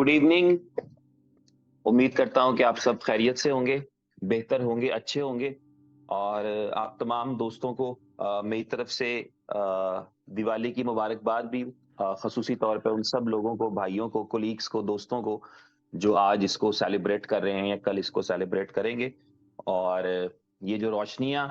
Good evening. उम्मीद करता हूं कि आप सब खैरियत से होंगे, बेहतर होंगे, अच्छे होंगे। और आप तमाम दोस्तों को मेरी तरफ से दिवाली की मुबारकबाद भी। खसूसी तौर पे उन सब लोगों को, भाइयों को, कोलीग्स को, दोस्तों को जो आज इसको सेलिब्रेट कर रहे हैं या कल इसको सेलिब्रेट करेंगे। और ये जो रोशनियां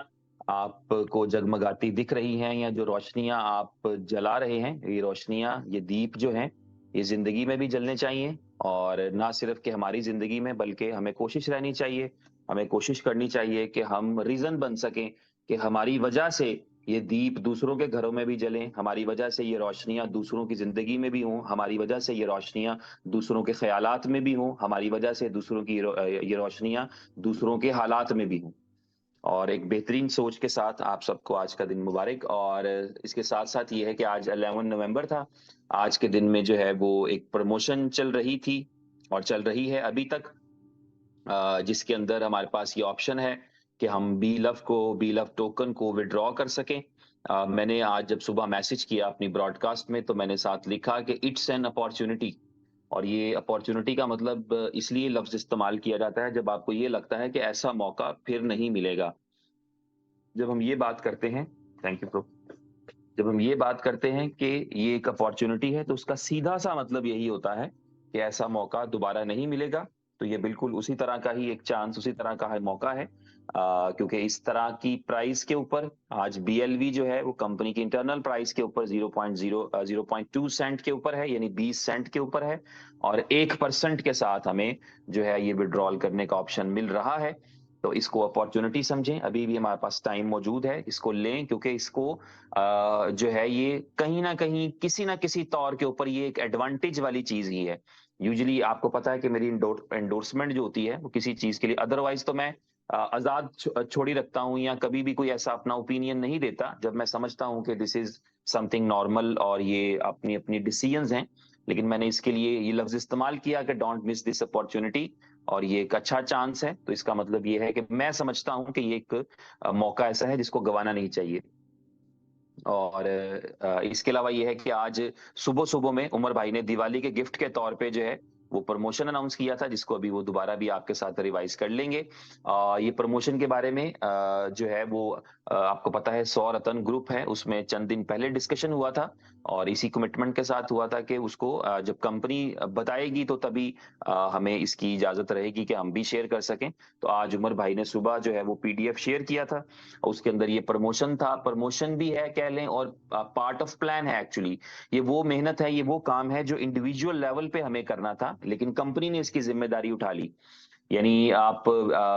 आपको जगमगाती दिख रही हैं या जो रोशनियां आप जला रहे हैं, ये रोशनियां, ये दीप जो हैं, ये जिंदगी में भी जलने चाहिए। और ना सिर्फ कि हमारी जिंदगी में, बल्कि हमें कोशिश रहनी चाहिए, हमें कोशिश करनी चाहिए कि हम रीजन बन सकें कि हमारी वजह से ये दीप दूसरों के घरों में भी जलें, हमारी वजह से ये रोशनियां दूसरों की जिंदगी में भी हों, हमारी वजह से ये रोशनियां दूसरों के ख्यालात में भी हों, हमारी वजह से दूसरों की ये रोशनियां दूसरों के हालात में भी हों। और एक बेहतरीन सोच के साथ आप सबको आज का दिन मुबारक। और इसके साथ साथ ये है कि आज 11 नवंबर था। आज के दिन में जो है वो एक प्रमोशन चल रही थी और चल रही है अभी तक, जिसके अंदर हमारे पास ये ऑप्शन है कि हम बी लव टोकन को विड्रॉ कर सकें। मैंने आज जब सुबह मैसेज किया अपनी ब्रॉडकास्ट में, तो मैंने साथ लिखा कि इट्स एन अपॉर्चुनिटी। और ये अपॉर्चुनिटी का मतलब इसलिए लफ्ज इस्तेमाल किया जाता है जब आपको ये लगता है कि ऐसा मौका फिर नहीं मिलेगा। जब हम ये बात करते हैं, थैंक यू प्रो, जब हम ये बात करते हैं कि ये एक अपॉर्चुनिटी है, तो उसका सीधा सा मतलब यही होता है कि ऐसा मौका दोबारा नहीं मिलेगा। तो ये बिल्कुल उसी तरह का ही एक चांस, उसी तरह का है मौका है। क्योंकि इस तरह की प्राइस के ऊपर आज बीएलवी जो है वो कंपनी की इंटरनल प्राइस के ऊपर 0.2 सेंट के ऊपर है, यानी 20 सेंट के ऊपर है। और 1% के साथ हमें जो है ये विड्रॉल करने का ऑप्शन मिल रहा है। तो इसको अपॉर्चुनिटी समझें, अभी भी हमारे पास टाइम मौजूद है, इसको लें, क्योंकि इसको जो है ये कहीं ना कहीं किसी ना किसी तौर के ऊपर ये एक एडवांटेज वाली चीज ही है। यूजुअली आपको पता है कि मेरी एंडोर्समेंट जो होती है वो किसी चीज के लिए, अदरवाइज तो मैं आजाद छोड़ी रखता हूं या कभी भी कोई ऐसा अपना ओपिनियन नहीं देता जब मैं समझता हूं कि दिस इज समथिंग नॉर्मल और ये अपनी अपनी डिसीजंस हैं। लेकिन मैंने इसके लिए ये लफ्ज इस्तेमाल किया कि डोंट मिस दिस अपॉर्चुनिटी। और ये एक अच्छा चांस है, तो इसका मतलब ये है कि मैं समझता हूं कि ये एक मौका ऐसा है जिसको गंवाना नहीं चाहिए। और इसके अलावा ये है कि आज सुबह सुबह में उमर भाई ने दिवाली के गिफ्ट के तौर पे जो है वो प्रमोशन अनाउंस किया था, जिसको अभी वो दोबारा भी आपके साथ रिवाइज कर लेंगे। ये प्रमोशन के बारे में जो है वो आपको पता है, 100 रतन ग्रुप है, उसमें चंद दिन पहले डिस्कशन हुआ था। और इसी कमिटमेंट के साथ हुआ था कि उसको जब कंपनी बताएगी तो तभी हमें इसकी इजाजत रहेगी कि हम भी शेयर कर सकें। तो आज उमर भाई ने सुबह जो है वो पीडीएफ शेयर किया था। उसके अंदर ये प्रमोशन था, प्रमोशन भी है कह लें, और पार्ट ऑफ प्लान है एक्चुअली। ये वो मेहनत है, ये वो काम है जो इंडिविजुअल लेवल पे हमें करना था, लेकिन कंपनी ने इसकी जिम्मेदारी उठा ली। यानी आप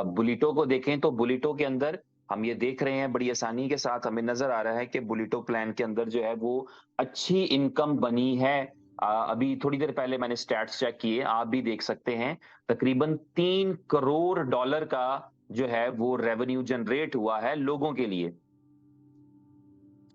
बुलेटो को देखें तो बुलेटो के अंदर हम ये देख रहे हैं, बड़ी आसानी के साथ हमें नजर आ रहा है कि बुलेटो प्लान के अंदर जो है वो अच्छी इनकम बनी है। अभी थोड़ी देर पहले मैंने स्टैट्स चेक किए, आप भी देख सकते हैं, तकरीबन $3 करोड़ का जो है वो रेवेन्यू जनरेट हुआ है लोगों के लिए।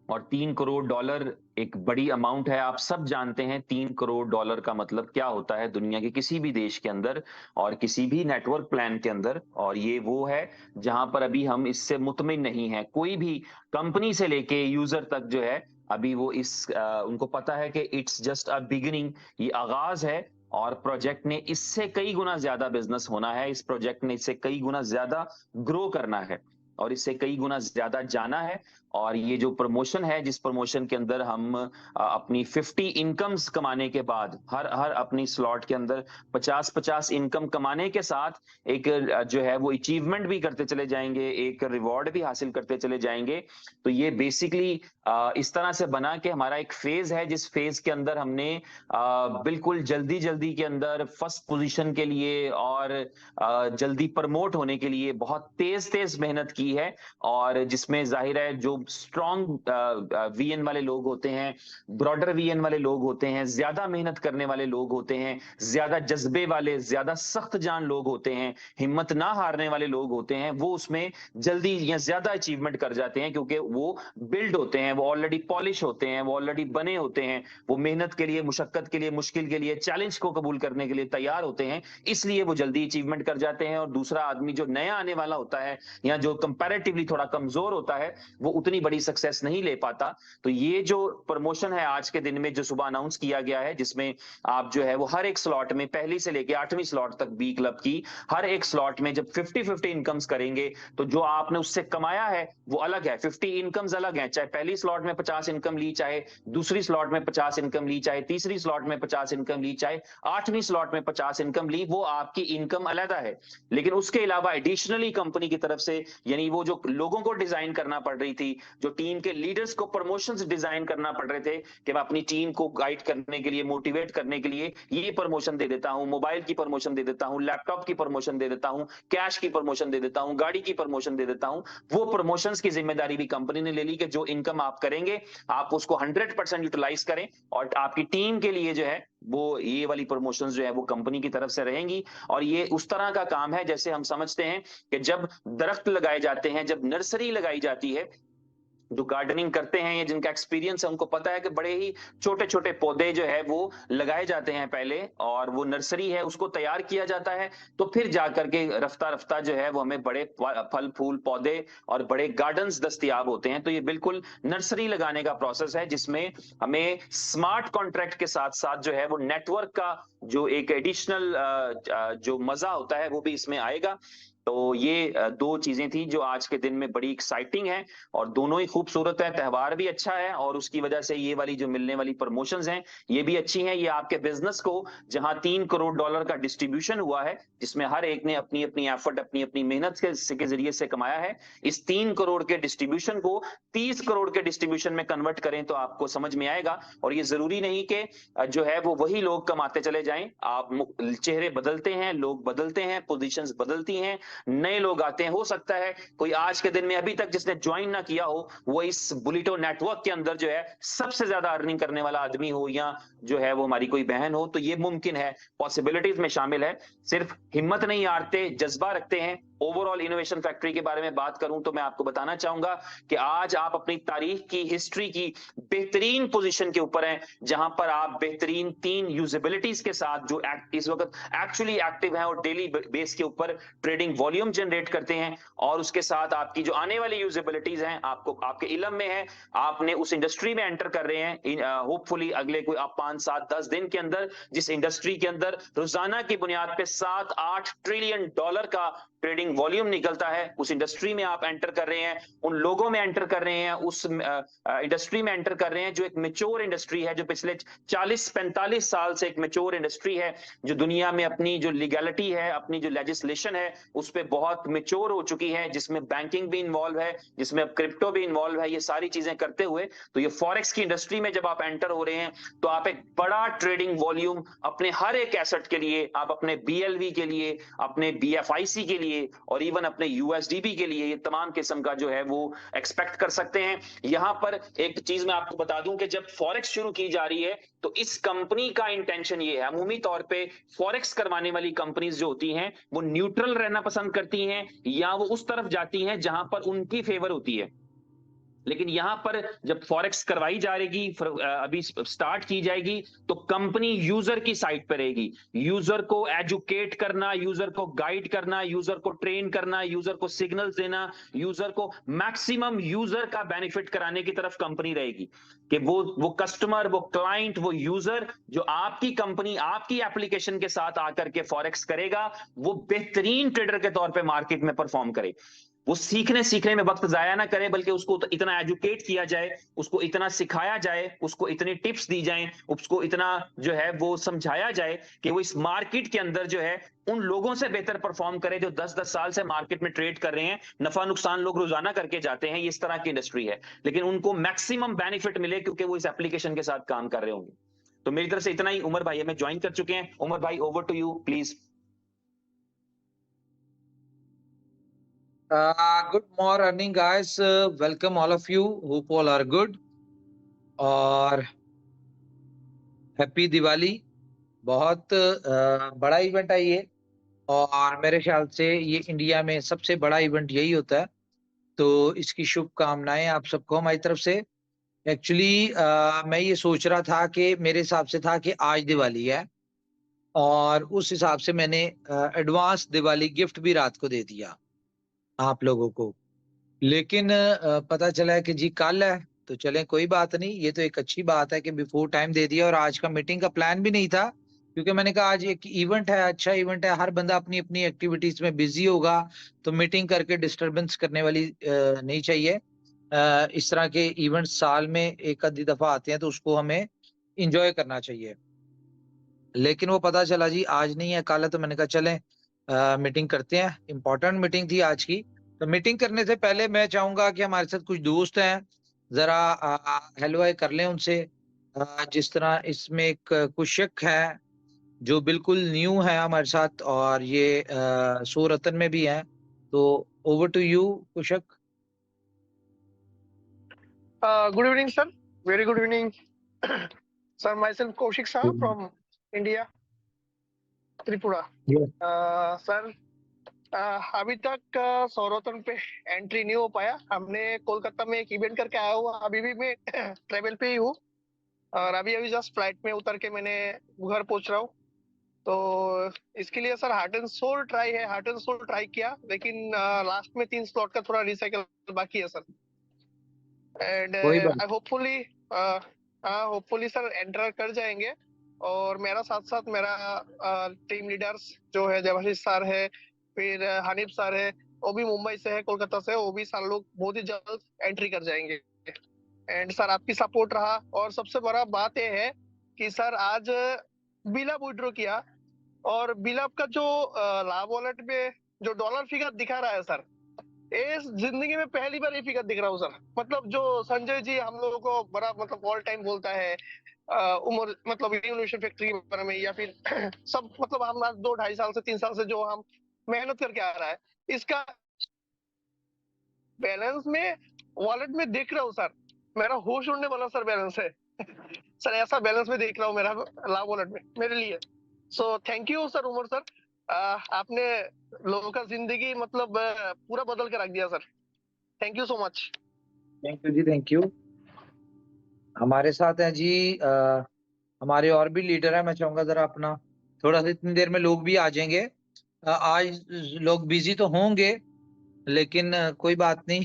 और $3 करोड़ एक बड़ी अमाउंट है। आप सब जानते हैं $3 करोड़ का मतलब क्या होता है दुनिया के किसी भी देश के अंदर और किसी भी नेटवर्क प्लान के अंदर। और ये वो है जहां पर अभी हम इससे मुतमिन नहीं है, कोई भी कंपनी से लेके यूजर तक जो है, अभी वो उनको पता है कि इट्स जस्ट अ बिगिनिंग, ये आगाज है। और प्रोजेक्ट ने इससे कई गुना ज्यादा बिजनेस होना है, इस प्रोजेक्ट ने इससे कई गुना ज्यादा ग्रो करना है और इससे कई गुना ज्यादा जाना है। और ये जो प्रमोशन है, जिस प्रमोशन के अंदर हम अपनी 50 इनकम्स कमाने के बाद, हर हर अपनी स्लॉट के अंदर 50-50 इनकम कमाने के साथ एक जो है वो अचीवमेंट भी करते चले जाएंगे, एक रिवॉर्ड भी हासिल करते चले जाएंगे। तो ये बेसिकली इस तरह से बना कि हमारा एक फेज है, जिस फेज के अंदर हमने बिल्कुल जल्दी जल्दी के अंदर फर्स्ट पोजीशन के लिए और जल्दी प्रमोट होने के लिए बहुत तेज तेज मेहनत की है। और जिसमें जाहिर है जो स्ट्रॉन्ग वीएन वाले लोग होते हैं, ब्रॉडर वीएन वाले लोग होते हैं, ज्यादा मेहनत करने वाले लोग होते हैं, ज्यादा जज्बे वाले, ज्यादा सख्त जान लोग होते हैं, हिम्मत ना हारने वाले लोग होते हैं, वो उसमें जल्दी या ज्यादा अचीवमेंट कर जाते हैं, क्योंकि वो बिल्ड होते हैं, वो ऑलरेडी पॉलिश होते हैं, वो ऑलरेडी बने होते हैं, वो मेहनत के लिए, मुशक्कत के लिए, मुश्किल के लिए, चैलेंज को कबूल करने के लिए तैयार होते हैं, इसलिए वो जल्दी अचीवमेंट कर जाते हैं। और दूसरा आदमी जो नया आने वाला होता है या जो कंपैरेटिवली थोड़ा कमजोर होता है, वो उतनी उतनी बड़ी सक्सेस नहीं ले पाता। तो ये जो प्रमोशन है आज के दिन में जो सुबह अनाउंस किया गया है, जिसमें आप जो है वो हर एक स्लॉट में पहली से लेके 8वीं स्लॉट तक बी क्लब की हर एक स्लॉट में जब 50-50 इनकम्स करेंगे, तो जो आपने उससे कमाया है वो अलग है। 50 इनकम्स अलग है, चाहे पहली स्लॉट में 50 इनकम ली, चाहे दूसरी स्लॉट में 50 इनकम ली, चाहे तीसरी स्लॉट में 50 इनकम ली, चाहे 8वीं स्लॉट में 50 इनकम ली, वो आपकी इनकम अलग है। लेकिन उसके अलावा एडिशनली कंपनी की तरफ से, यानी वो जो लोगों को डिजाइन करना पड़ रही थी, जो टीम के लीडर्स को प्रमोशंस डिजाइन करना पड़ रहे थे कि मैं अपनी टीम को गाइड करने के लिए, मोटिवेट करने के लिए ये प्रमोशन दे देता हूं, मोबाइल की प्रमोशन दे देता हूं, लैपटॉप की प्रमोशन दे देता हूं, कैश की प्रमोशन दे देता हूं, गाड़ी की प्रमोशन दे देता हूं, वो प्रमोशंस की जिम्मेदारी भी कंपनी ने ले ली कि जो इनकम आप करेंगे आप उसको 100% यूटिलाइज करें, और आपकी टीम के लिए जो है वो ये वाली प्रमोशंस जो है वो कंपनी की तरफ से रहेंगी। और ये उस तरह का काम है जैसे हम समझते हैं कि जब दरख्त लगाए जाते हैं, जब नर्सरी लगाई जाती है, जो गार्डनिंग करते हैं या जिनका एक्सपीरियंस है उनको पता है कि बड़े ही छोटे-छोटे पौधे जो है वो लगाए जाते हैं पहले, और वो नर्सरी है उसको तैयार किया जाता है, तो फिर जाकर के रफ्ता-रफ्ता जो है वो हमें बड़े फल, फूल, पौधे और बड़े गार्डन्स दस्तयाब होते हैं। तो ये बिल्कुल नर्सरी लगाने का प्रोसेस है, जिसमें हमें स्मार्ट कॉन्ट्रैक्ट के साथ-साथ जो है वो नेटवर्क का जो एक एडिशनल जो मज़ा होता है वो भी इसमें आएगा। तो ये 2 चीज़ें थी जो आज के दिन में बड़ी एक्साइटिंग हैं, और दोनों ही खूबसूरत है, त्योहार भी अच्छा है, और उसकी वजह से ये वाली जो मिलने वाली प्रमोशंस हैं, ये भी अच्छी हैं। ये आपके बिज़नेस को, जहाँ $3 करोड़ का डिस्ट्रीब्यूशन हुआ है, जिसमें हर एक ने अपनी-अपनी एफर्ट, अपनी-अपनी मेहनत के ज़रिए से कमाया है। इस 3 करोड़ के डिस्ट्रीब्यूशन को 30 करोड़ के डिस्ट्रीब्यूशन में कन्वर्ट करें तो आपको समझ में आएगा। और ये ज़रूरी नहीं कि जो है वो वही लोग कमाते चले जाएँ। आप चेहरे बदलते हैं, लोग बदलते हैं, पोज़ीशंस बदलती हैं, नए लोग आते हैं। हो सकता है कोई आज के दिन में अभी तक जिसने ज्वाइन ना किया हो, वो इस बुलिटो नेटवर्क के अंदर जो है सबसे ज्यादा अर्निंग करने वाला आदमी हो, या जो है वो हमारी कोई बहन हो, तो ये मुमकिन है, पॉसिबिलिटीज में शामिल है। सिर्फ हिम्मत नहीं हारते, जज्बा रखते हैं। ओवरऑल इनोवेशन फैक्ट्री के बारे में बात करूं तो मैं आपको बताना चाहूंगा कि आज आप अपनी तारीख की, हिस्ट्री की बेहतरीन पोजीशन के ऊपर हैं, जहां पर आप बेहतरीन 3 यूजेबिलिटीज के साथ जो इस वक्त एक्चुअली एक्टिव हैं और डेली बेस के ऊपर ट्रेडिंग वॉल्यूम जनरेट करते हैं, और उसके साथ आपकी जो आने वाली यूजेबिलिटीज हैं आपको आपके इलम में है, आपने उस इंडस्ट्री में एंटर कर रहे हैं। होपफुली अगले कोई आप 5, 7, 10 दिन के अंदर, जिस इंडस्ट्री के अंदर रोजाना की बुनियाद पे 7-8 ट्रिलियन डॉलर का ट्रेडिंग वॉल्यूम निकलता है, उस इंडस्ट्री में आप एंटर कर रहे हैं, उन लोगों में एंटर कर रहे हैं, उस इंडस्ट्री में एंटर कर रहे हैं जो एक मेच्योर इंडस्ट्री है, जो पिछले 40-45 साल से एक मेच्योर इंडस्ट्री है, जो दुनिया में अपनी जो लीगैलिटी है, अपनी जो लेजिस्लेशन है, उस पे बहुत मेच्योर हो चुकी है, जिसमें बैंकिंग भी इन्वॉल्व है, जिसमें अब क्रिप्टो भी इन्वॉल्व है। ये सारी चीजें करते हुए, तो ये फॉरेक्स की इंडस्ट्री में जब आप एंटर हो रहे हैं, तो आप एक बड़ा ट्रेडिंग वॉल्यूम अपने हर एक एसेट के लिए, आप अपने बीएलवी के लिए, अपने बीएफआईसी के लिए, और इवन अपने यूएसडीबी के लिए, ये तमाम किस्म का जो है वो एक्सपेक्ट कर सकते हैं। यहां पर एक चीज मैं आपको बता दूं कि जब फॉरेक्स शुरू की जा रही है, तो इस कंपनी का इंटेंशन ये है, अमूमी तौर पे फॉरेक्स करवाने वाली कंपनीज जो होती हैं वो न्यूट्रल रहना पसंद करती हैं, या वो उस तरफ जाती हैं जहां पर उनकी फेवर होती है। लेकिन यहां पर जब फॉरेक्स करवाई जाएगी, अभी स्टार्ट की जाएगी, तो कंपनी यूजर की साइड पर रहेगी। यूजर को एजुकेट करना, यूजर को गाइड करना, यूजर को ट्रेन करना, यूजर को सिग्नल्स देना, यूजर को मैक्सिमम यूजर का बेनिफिट कराने की तरफ कंपनी रहेगी, कि वो कस्टमर, वो क्लाइंट, वो यूजर जो आपकी कंपनी, आपकी एप्लीकेशन के साथ आकर के फॉरेक्स करेगा, वो बेहतरीन ट्रेडर के तौर पे मार्केट में परफॉर्म करे। वो सीखने में वक्त जाया ना करे, बल्कि उसको इतना एजुकेट किया जाए, उसको इतना सिखाया जाए, उसको इतनी टिप्स दी जाएं, उसको इतना जो है वो समझाया जाए कि वो इस मार्केट के अंदर जो है उन लोगों से बेहतर परफॉर्म करे जो 10-10 साल से मार्केट में ट्रेड कर रहे हैं। नफा नुकसान लोग रोजाना करके जाते हैं, ये इस तरह की इंडस्ट्री है, लेकिन उनको मैक्सिमम बेनिफिट मिले क्योंकि वो इस एप्लीकेशन के साथ काम कर रहे होंगे। तो मेरी तरफ से इतना ही। उमर भाई हमें ज्वाइन कर चुके हैं। उमर भाई, over to you please. Good morning, guys. Welcome all of you. Hope all are good. और हैप्पी दिवाली। बहुत बड़ा इवेंट है ये, और मेरे ख्याल से ये इंडिया में सबसे बड़ा इवेंट यही होता है। तो इसकी शुभकामनाएं आप सबको हमारी तरफ से। एक्चुअली मैं ये सोच रहा था कि मेरे हिसाब से था कि आज दिवाली है, और उस हिसाब से मैंने एडवांस दिवाली गिफ्ट भी रात को दे दिया आप लोगों को। लेकिन पता चला है कि जी कल है, तो चलें कोई बात नहीं, ये तो एक अच्छी बात है कि बिफोर टाइम दे दिया। और आज का मीटिंग का प्लान भी नहीं था, क्योंकि मैंने कहा आज एक इवेंट है, अच्छा इवेंट है, हर बंदा अपनी अपनी एक्टिविटीज में बिजी होगा, तो मीटिंग करके डिस्टरबेंस करने वाली नहीं चाहिए। इस तरह के इवेंट साल में एक आधी दफा आते हैं, तो उसको हमें इंजॉय करना चाहिए। लेकिन वो पता चला जी आज नहीं है, कल है, तो मैंने कहा चलें मीटिंग करते हैं। इम्पोर्टेंट मीटिंग थी आज की। तो मीटिंग करने से पहले मैं चाहूंगा कि हमारे साथ कुछ दोस्त हैं, जरा हेलो हाय कर लें उनसे। जिस तरह इसमें एक कुशक है जो बिल्कुल न्यू है हमारे साथ, और ये सूरतन में भी है। तो over to you Kushak. Good evening, sir. Very good evening, sir. Myself Kaushik Shah from India, Tripura. Sir अभी तक सौरतन पे एंट्री नहीं हो पाया। हमने कोलकाता में एक इवेंट करके आया हुआ, अभी भी मैं ट्रेवल पे ही हूँ, और अभी अभी जस्ट फ्लाइट में उतर के मैंने घर पहुंच रहा हूँ। तो इसके लिए sir heart and soul try किया, लेकिन लास्ट में 3 स्लॉट का थोड़ा रिसाइकल बाकी है सर। एंड कोई बात आई होपफुली सर एंटर कर जाएंगे। और मेरा साथ साथ मेरा टीम लीडर्स जो है, जवाहिर सर है, फिर हनीफ सर है, वो भी मुंबई से है, कोलकाता से, वो भी सारे लोग बहुत ही जल्द एंट्री कर जाएंगे। एंड सर आपकी सपोर्ट रहा, और सबसे बड़ा बात ये है कि सर आज बिलअप विड्रॉ किया, और बिलअप का जो लाभ वॉलेट में जो डॉलर फिगर दिखा रहा है सर, इस जिंदगी में पहली बार ये फिगर दिख रहा हूँ सर। मतलब जो संजय जी हम लोगों को बड़ा मतलब ऑल टाइम बोलता है, उम्र मतलब रिवोल्यूशन फैक्ट्री के बारे में, या फिर सब मतलब हम आज 2 ढाई साल से 3 साल से जो हम मेहनत करके आ रहा है, इसका बैलेंस में वॉलेट में देख रहा हूँ सर। मेरा होश उड़ने वाला सर बैलेंस है। सर ऐसा बैलेंस में देख रहा हूँ मेरा लाभ वॉलेट में मेरे लिए। So thank you sir Umar sir, आपने लोगों का जिंदगी मतलब पूरा बदल के रख दिया sir. Thank you so much. Thank you जी, थैंक यू। हमारे साथ हैं जी हमारे और भी लीडर है। मैं चाहूंगा जरा अपना थोड़ा सा, इतनी देर में लोग भी आ जाएंगे। आज लोग बिजी तो होंगे, लेकिन कोई बात नहीं।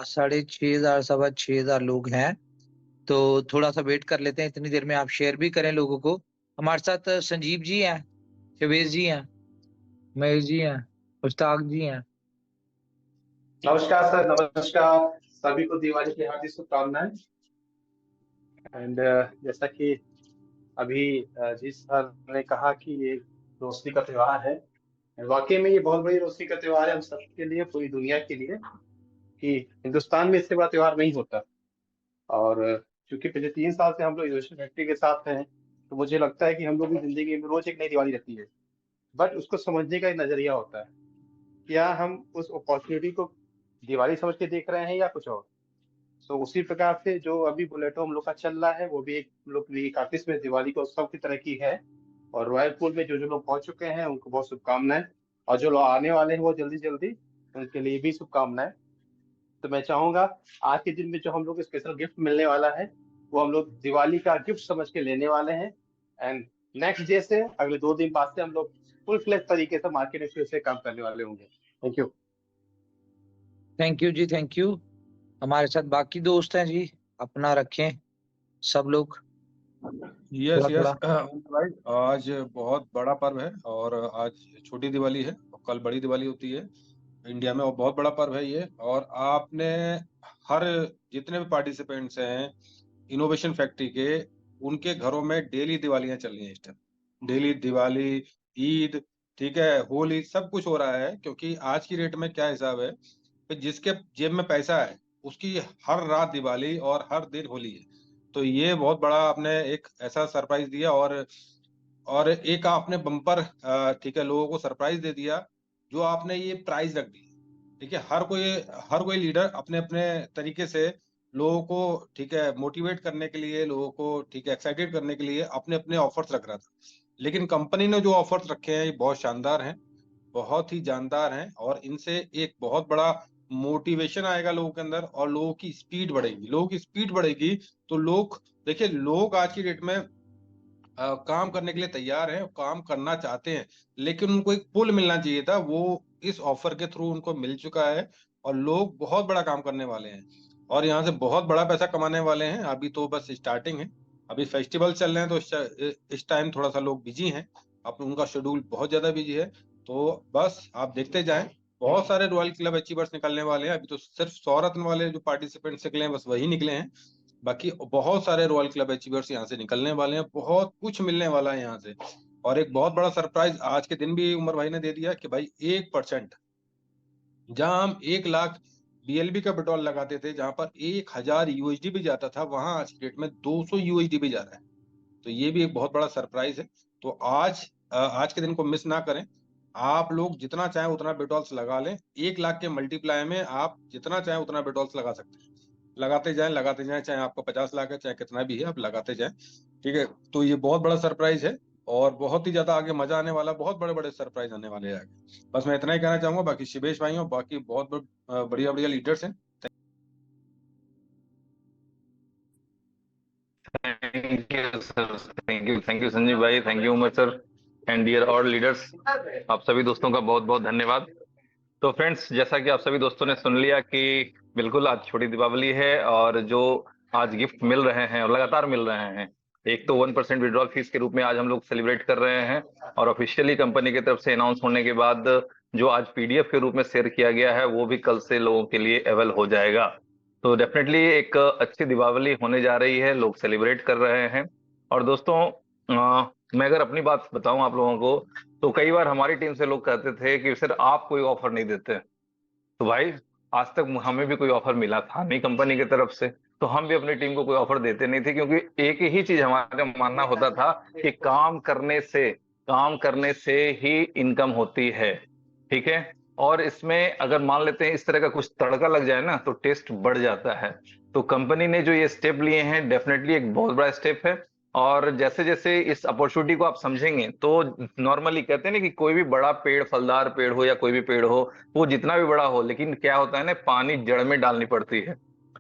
6,500 6,1500 लोग हैं, तो थोड़ा सा वेट कर लेते हैं। इतनी देर में आप शेयर भी करें लोगों को। हमारे साथ संजीव जी हैं, शवेज जी हैं, महेश जी हैं, मुश्ताक जी हैं। नमस्कार सर, नमस्कार। सभी को दिवाली की हार्दिक शुभकामनाएं। एंड जैसा कि अभी जी सर ने कहा कि ये रोशनी का त्योहार है, वाकई में ये बहुत बड़ी रोशनी का त्योहार है हम सबके लिए, पूरी दुनिया के लिए, कि हिंदुस्तान में इससे बड़ा त्योहार नहीं होता। और चूंकि पिछले 3 साल से हम लोग इनोवेशन फैक्ट्री के साथ हैं, तो मुझे लगता है कि हम लोग की जिंदगी में रोज एक नई दिवाली रहती है, बट उसको समझने का एक नजरिया होता है। क्या हम उस अपॉर्चुनिटी को दिवाली समझ के देख रहे हैं या कुछ और? तो उसी प्रकार से जो अभी बुलेटो हम लोग का चल रहा है, वो भी एक हम लोग की 31वीं दिवाली को उत्सव की तरह की है। और रॉयल पूल में जो जो लोग पहुंच चुके हैं उनको बहुत शुभकामनाएं, और जो लोग आने वाले हैं वो जल्दी जल्दी, उनके लिए भी शुभकामनाएं। तो मैं चाहूंगा आज के दिन में जो हम लोग स्पेशल गिफ्ट मिलने वाला है, वो हम लोग दिवाली का गिफ्ट समझ के लेने वाले हैं। एंड नेक्स्ट डे से, अगले 2 दिन बाद से, हम लोग फुल फ्लेज तरीके से मार्केट में फिर से काम करने वाले होंगे। Thank you. थैंक यू जी, थैंक यू। हमारे साथ बाकी दोस्त हैं जी, अपना रखें सब लोग। यस थोड़ा यस थोड़ा भाई, आज बहुत बड़ा पर्व है, और आज छोटी दिवाली है और कल बड़ी दिवाली होती है इंडिया में, और बहुत बड़ा पर्व है ये। और आपने हर जितने भी पार्टिसिपेंट्स हैं इनोवेशन फैक्ट्री के, उनके घरों में डेली दिवालियां चल रही हैं इस टाइम। डेली दिवाली, ईद, ठीक है, होली, सब कुछ हो रहा है। क्योंकि आज की डेट में क्या हिसाब है कि जिसके जेब में पैसा है उसकी हर रात दिवाली और हर दिन होली है। तो ये बहुत बड़ा आपने एक ऐसा सरप्राइज दिया, और एक आपने बम्पर, ठीक है, लोगों को सरप्राइज दे दिया, जो आपने ये प्राइज रख दी। ठीक है, हर कोई लीडर अपने अपने तरीके से लोगों को, ठीक है, मोटिवेट करने के लिए, लोगों को, ठीक है, एक्साइटेड करने के लिए अपने अपने ऑफर्स रख रहा था। लेकिन कंपनी ने जो ऑफर्स रखे हैं ये बहुत शानदार हैं, बहुत ही जानदार हैं, और इनसे एक बहुत बड़ा मोटिवेशन आएगा लोगों के अंदर, और लोगों की स्पीड बढ़ेगी। तो लोग, देखिए, लोग आज की डेट में काम करने के लिए तैयार हैं, काम करना चाहते हैं, लेकिन उनको एक पुल मिलना चाहिए था, वो इस ऑफर के थ्रू उनको मिल चुका है। और लोग बहुत बड़ा काम करने वाले हैं और यहाँ से बहुत बड़ा पैसा कमाने वाले हैं। अभी तो बस स्टार्टिंग है, अभी फेस्टिवल चल रहे हैं, तो इस टाइम थोड़ा सा लोग बिजी हैं, अब उनका शेड्यूल बहुत ज्यादा बिजी है। तो बस आप देखते जाएं, बहुत सारे रॉयल क्लब अचीवर्स निकलने वाले हैं। अभी तो सिर्फ 100 रत्न वाले जो पार्टिसिपेंट्स निकले हैं बस वही निकले हैं, बाकी बहुत सारे रॉयल क्लब अचीवर्स यहाँ से निकलने वाले हैं, बहुत कुछ मिलने वाला है यहाँ से। और एक बहुत बड़ा सरप्राइज आज के दिन भी उमर भाई ने दे दिया कि भाई 1%, जहां हम 1 लाख BLB का पेट्रोल लगाते थे, जहां पर 1000 USD भी जाता था, वहां आज की डेट में 200 USD भी जा रहा है। तो ये भी एक बहुत बड़ा सरप्राइज है। तो आज के दिन को मिस ना करें। आप लोग जितना चाहें उतना पेट्रोल्स लगा लें, 1 लाख के मल्टीप्लाई में आप जितना चाहें उतना पेट्रोल्स लगा सकते हैं। लगाते जाएं, चाहे आपका 50 लाख है, चाहे कितना भी है, आप लगाते जाएं, ठीक है। तो ये बहुत बड़ा सरप्राइज है और बहुत ही ज्यादा आगे मजा आने वाला, बहुत बड़े बड़े सरप्राइज आने वाले हैं आगे। बस मैं इतना ही कहना चाहूंगा। बाकी शिवेश भाई और बाकी बहुत बढ़िया बढ़िया लीडर्स हैं। थैंक यू संजीव भाई, thank you Umar sir and dear all leaders, आप सभी दोस्तों का बहुत बहुत धन्यवाद। तो फ्रेंड्स, जैसा कि आप सभी दोस्तों ने सुन लिया कि बिल्कुल आज छोटी दीपावली है और जो आज गिफ्ट मिल रहे हैं और लगातार मिल रहे हैं, एक तो 1% विड्रॉल फीस के रूप में आज हम लोग सेलिब्रेट कर रहे हैं, और ऑफिशियली कंपनी की तरफ से अनाउंस होने के बाद जो आज PDF के रूप में शेयर किया गया है वो भी कल से लोगों के लिए अवेल हो जाएगा। तो डेफिनेटली एक अच्छी दीपावली होने जा रही है, लोग सेलिब्रेट कर रहे हैं। और दोस्तों, मैं अगर अपनी बात बताऊं आप लोगों को, तो कई बार हमारी टीम से लोग कहते थे कि सर आप कोई ऑफर नहीं देते। तो भाई, आज तक हमें भी कोई ऑफर मिला था नहीं कंपनी की तरफ से, तो हम भी अपनी टीम को कोई ऑफर देते नहीं थे, क्योंकि एक ही चीज हमारा मानना होता था कि काम करने से ही इनकम होती है, ठीक है। और इसमें अगर मान लेते हैं इस तरह का कुछ तड़का लग जाए ना, तो टेस्ट बढ़ जाता है। तो कंपनी ने जो ये स्टेप लिए हैं, डेफिनेटली एक बहुत बड़ा स्टेप है। और जैसे जैसे इस अपॉर्चुनिटी को आप समझेंगे, तो नॉर्मली कहते हैं ना कि कोई भी बड़ा पेड़, फलदार पेड़ हो या कोई भी पेड़ हो, वो जितना भी बड़ा हो, लेकिन क्या होता है ना, पानी जड़ में डालनी पड़ती है,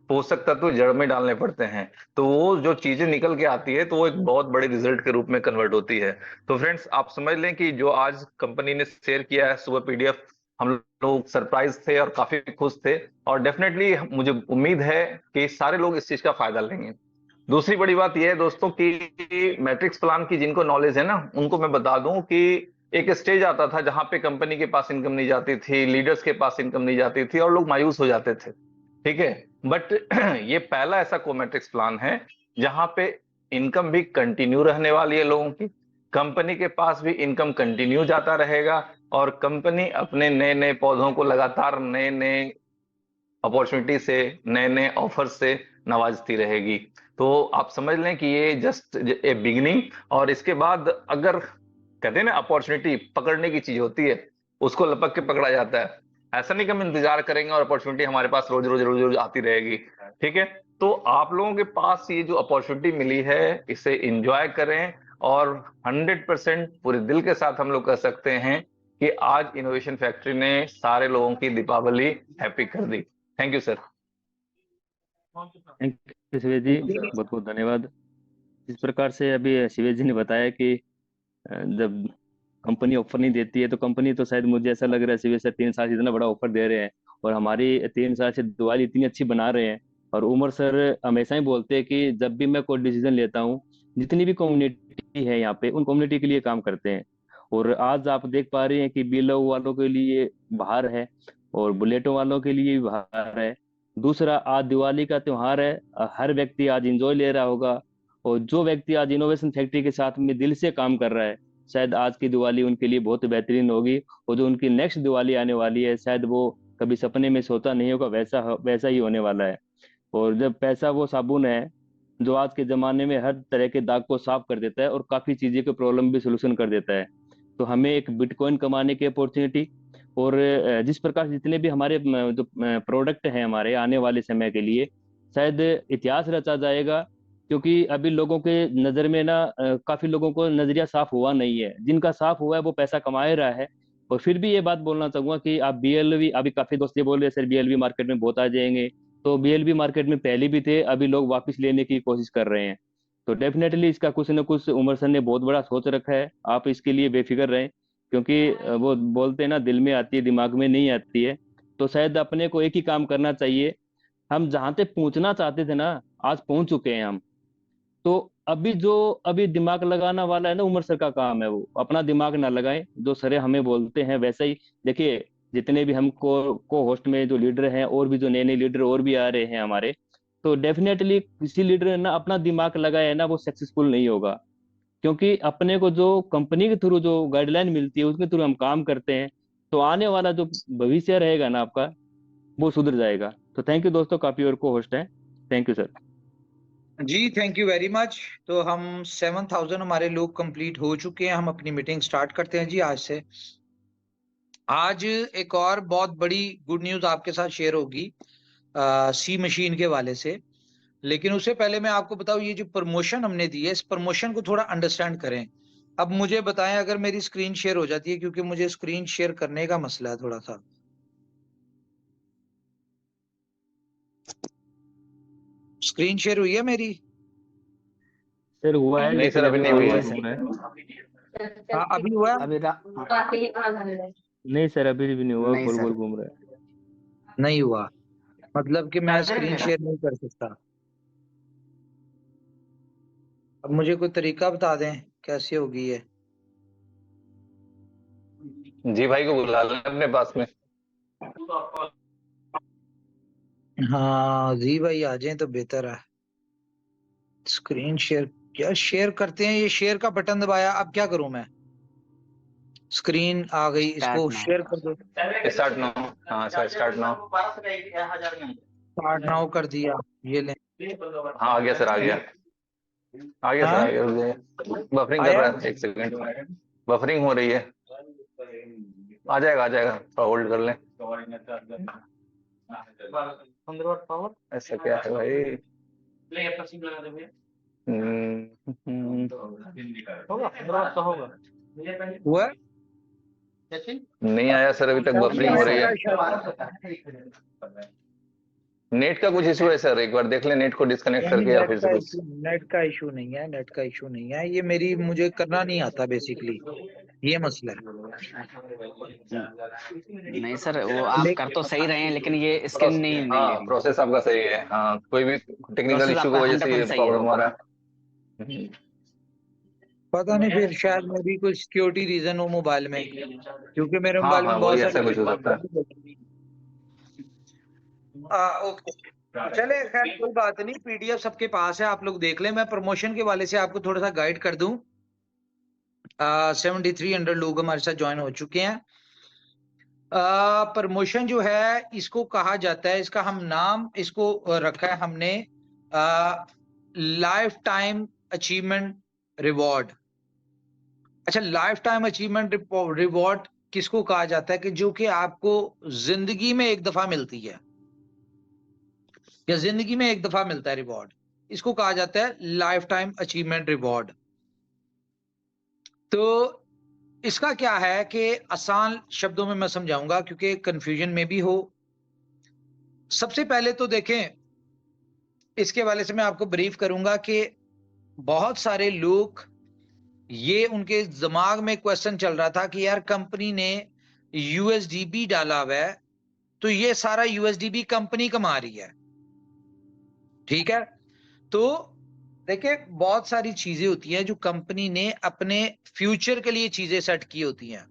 पोषक तत्व जड़ में डालने पड़ते हैं, तो वो जो चीजें निकल के आती है तो वो एक बहुत बड़े रिजल्ट के रूप में कन्वर्ट होती है। तो फ्रेंड्स, आप समझ लें कि जो आज कंपनी ने शेयर किया है सुबह PDF, हम लोग सरप्राइज थे और काफी खुश थे, और डेफिनेटली मुझे उम्मीद है कि सारे लोग इस चीज का फायदा लेंगे। दूसरी बड़ी बात यह है दोस्तों कि मैट्रिक्स प्लान की जिनको नॉलेज है ना, उनको मैं बता दूं कि एक स्टेज आता था जहां पे कंपनी के पास इनकम नहीं जाती थी, लीडर्स के पास इनकम नहीं जाती थी और लोग मायूस हो जाते थे, ठीक है। बट ये पहला ऐसा कोमैट्रिक्स प्लान है जहां पे इनकम भी कंटिन्यू रहने वाली है लोगों की, कंपनी के पास भी इनकम कंटिन्यू जाता रहेगा, और कंपनी अपने नए नए पौधों को लगातार नए नए अपॉर्चुनिटी से, नए नए ऑफर से नवाजती रहेगी। तो आप समझ लें कि ये जस्ट ए बिगिनिंग, और इसके बाद अगर कहते हैं ना अपॉर्चुनिटी पकड़ने की चीज होती है, उसको लपक के पकड़ा जाता है। ऐसा नहीं कि हम इंतजार करेंगे और अपॉर्चुनिटी हमारे पास रोज रोज रोज रोज आती रहेगी, ठीक है। तो आप लोगों के पास ये जो अपॉर्चुनिटी मिली है, इसे एंजॉय करें, और 100% पूरे दिल के साथ हम लोग कह सकते हैं कि आज इनोवेशन फैक्ट्री ने सारे लोगों की दीपावली हैप्पी कर दी। Thank you sir. Thank you Shivesh ji, बहुत बहुत धन्यवाद। जिस प्रकार से अभी शिवेश जी ने बताया कि जब कंपनी ऑफर नहीं देती है, तो कंपनी तो शायद मुझे ऐसा लग रहा है शिवेश सर 3 साल से इतना बड़ा ऑफर दे रहे हैं और हमारी 3 साल से दिवाली इतनी अच्छी बना रहे हैं। और उमर सर हमेशा ही बोलते हैं कि जब भी मैं कोई डिसीजन लेता हूँ, जितनी भी कम्युनिटी है यहाँ पे, उन कम्युनिटी के लिए काम करते हैं। और आज आप देख पा रहे हैं कि बीएलओ वालों के लिए बाहर है और बुलेटो वालों के लिए भी बाहर है। दूसरा, आज दिवाली का त्योहार है, हर व्यक्ति आज इंजॉय ले रहा होगा, और जो व्यक्ति आज इनोवेशन फैक्ट्री के साथ में दिल से काम कर रहा है, शायद आज की दिवाली उनके लिए बहुत बेहतरीन होगी। और जो उनकी नेक्स्ट दिवाली आने वाली है, शायद वो कभी सपने में सोचा नहीं होगा, वैसा ही होने वाला है। और जब पैसा वो साबुन है जो आज के जमाने में हर तरह के दाग को साफ कर देता है और काफी चीजें के प्रॉब्लम भी सोल्यूशन कर देता है। तो हमें एक बिटकॉइन कमाने की अपॉर्चुनिटी, और जिस प्रकार से जितने भी हमारे जो प्रोडक्ट हैं हमारे आने वाले समय के लिए, शायद इतिहास रचा जाएगा। क्योंकि अभी लोगों के नजर में ना काफी लोगों को नजरिया साफ हुआ नहीं है। जिनका साफ हुआ है वो पैसा कमा ही रहा है। और फिर भी ये बात बोलना चाहूंगा कि आप BLV, अभी काफी दोस्त ये बोल रहे हैं सर BLV मार्केट में बहुत आ जाएंगे, तो BLV मार्केट में पहले भी थे, अभी लोग वापस लेने की कोशिश कर रहे हैं। तो डेफिनेटली इसका कुछ न कुछ उमर सर ने बहुत बड़ा सोच रखा है, आप इसके लिए बेफिक्र रहें। क्योंकि वो बोलते हैं ना, दिल में आती है दिमाग में नहीं आती है। तो शायद अपने को एक ही काम करना चाहिए। हम जहां तक पहुंचना चाहते थे ना, आज पहुंच चुके हैं हम। तो अभी दिमाग लगाना वाला है ना, उमर सर का काम है, वो अपना दिमाग ना लगाएं, जो सर हमें बोलते हैं वैसा ही। देखिए, जितने भी हम को होस्ट में जो लीडर हैं, और भी जो नए नए लीडर और भी आ रहे हैं हमारे, तो डेफिनेटली किसी लीडर ने ना अपना दिमाग लगाया है ना, वो सक्सेसफुल नहीं होगा। क्योंकि अपने को जो कंपनी के थ्रू जो गाइडलाइन मिलती है उसके थ्रू हम काम करते हैं, तो आने वाला जो भविष्य रहेगा ना आपका, वो सुधर जाएगा। तो थैंक यू दोस्तों, काफी और को होस्ट हैं। Thank you sir. जी थैंक यू वेरी मच। तो हम 7000 हमारे लोग कंप्लीट हो चुके हैं। हम अपनी मीटिंग स्टार्ट करते हैं जी आज से। आज एक और बहुत बड़ी गुड न्यूज आपके साथ शेयर होगी सी मशीन के वाले से। लेकिन उससे पहले मैं आपको बताऊं, ये जो प्रमोशन हमने दी है, इस प्रमोशन को थोड़ा अंडरस्टैंड करें। अब मुझे बताएं अगर मेरी स्क्रीन शेयर हो जाती है, क्योंकि मुझे स्क्रीन शेयर करने का मसला है थोड़ा सा। स्क्रीन शेयर हुई है मेरी? सर हुआ है, नहीं लेकिन सर, अभी नहीं हुई है। हाँ अभी हुआ है? नहीं सर, अभी भी नहीं हुआ, नहीं गोल सर। गोल घूम रहा है। नहीं हुआ, मतलब कि मैं स्क्रीन शेयर नहीं कर सकता। अब मुझे कोई तरीका बता दें कैसे होगी ये। जी भाई को बुला लें अपने पास में। हाँ जी भाई आ जाए तो बेहतर है। स्क्रीन शेयर क्या शेयर करते हैं, ये शेयर का बटन दबाया, अब क्या करूं मैं? स्क्रीन आ गई, इसको शेयर कर दो। Start now. हाँ sir, start now. Start now कर दिया, ये ले। हाँ आ गया सर, आ गया। आ गया सर, हाँ आ गया। बफरिंग कर आया? रहा है, एक सेकंड। बफरिंग हो रही है। आ जाएगा, आ जाएगा, थोड़ा होल्ड कर लें। 15 वाट पावर, ऐसा क्या है भाई? होगा 15 वाट का होगा। हुआ? नहीं आया सर, अभी तक बफरिंग हो रही है। नेट का कुछ इशू है सर, एक बार देख लें नेट को डिस्कनेक्ट नहीं, करके, या फिर से कुछ। नेट का इशू नहीं है, नेट का इशू नहीं है। ये मेरी मुझे करना नहीं आता बेसिकली, ये मसला है। नहीं सर, वो आप कर तो सही रहे हैं, लेकिन ये स्क्रीन नहीं ले हाँ रही। प्रोसेस आपका सही है। हाँ कोई भी टेक्निकल प्रोसेस इशू की आपका वजह से ये 100% सही है। प्रॉब्लम आ रहा है। पता नहीं, फिर शायद मे भी कोई सिक्योरिटी रीजन हो मोबाइल में, क्योंकि मेरे हाँ मोबाइल हाँ, में बहुत वही ऐसा सारी कुछ हो सकता है। ओके चले, खैर कोई बात नहीं, पीडीएफ सबके पास है, आप लोग देख लें। मैं प्रमोशन के वाले से आपको थोड़ा सा गाइड कर दूं। 7300 लोग हमारे साथ ज्वाइन हो चुके हैं। प्रमोशन जो है इसको कहा जाता है, इसका हम नाम इसको रखा है हमने लाइफ टाइम अचीवमेंट रिवॉर्ड। अच्छा, लाइफ टाइम अचीवमेंट रिवॉर्ड किसको कहा जाता है? कि जो कि आपको जिंदगी में एक दफा मिलती है, या जिंदगी में एक दफा मिलता है रिवॉर्ड, इसको कहा जाता है लाइफ टाइम अचीवमेंट रिवॉर्ड। तो इसका क्या है कि आसान शब्दों में मैं समझाऊंगा, क्योंकि कंफ्यूजन में भी हो। सबसे पहले तो देखें, इसके वाले से मैं आपको ब्रीफ करूंगा कि बहुत सारे लोग, ये उनके दिमाग में क्वेश्चन चल रहा था कि यार कंपनी ने यूएसडीबी डाला हुआ है, तो ये सारा यूएसडीबी कंपनी कमा रही है। ठीक है, तो देखिए बहुत सारी चीजें होती हैं जो कंपनी ने अपने फ्यूचर के लिए चीजें सेट की होती हैं।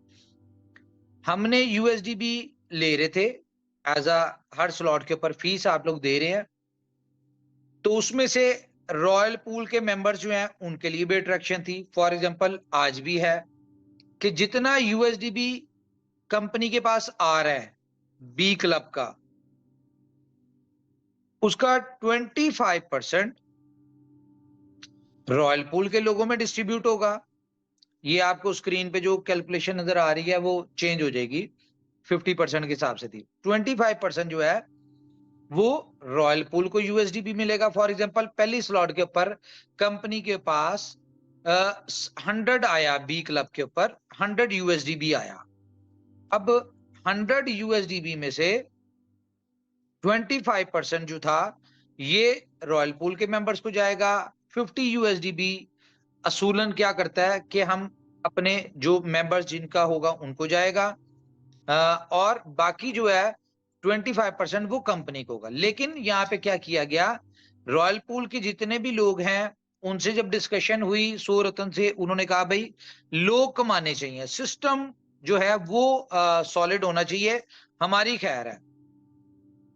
हमने यूएसडीबी ले रहे थे एज हर स्लॉट के ऊपर फीस आप लोग दे रहे हैं, तो उसमें से रॉयल पूल के मेंबर्स जो हैं उनके लिए भी अट्रैक्शन थी। फॉर एग्जांपल आज भी है कि जितना यूएसडीबी कंपनी के पास आ रहा है बी क्लब का, उसका 25% रॉयल पूल के लोगों में डिस्ट्रीब्यूट होगा। ये आपको स्क्रीन पे जो कैलकुलेशन नजर आ रही है वो चेंज हो जाएगी, 50% के हिसाब से थी। 25% जो है वो रॉयल पूल को यूएसडीबी मिलेगा। फॉर एग्जांपल पहली स्लॉट के ऊपर कंपनी के पास 100 आया, बी क्लब के ऊपर 100 यूएसडीबी आया। अब 100 यूएसडीबी में से 25% जो था ये रॉयल पूल के मेंबर्स को जाएगा। 50 यूएसडीबी असूलन क्या करता है कि हम अपने जो मेंबर्स जिनका होगा उनको जाएगा, और बाकी जो है 25% वो कंपनी को होगा। लेकिन यहाँ पे क्या किया गया, रॉयल पूल के जितने भी लोग हैं उनसे जब डिस्कशन हुई सूरतन से, उन्होंने कहा भाई लोग कमाने चाहिए, सिस्टम जो है वो सॉलिड होना चाहिए, हमारी खैर है।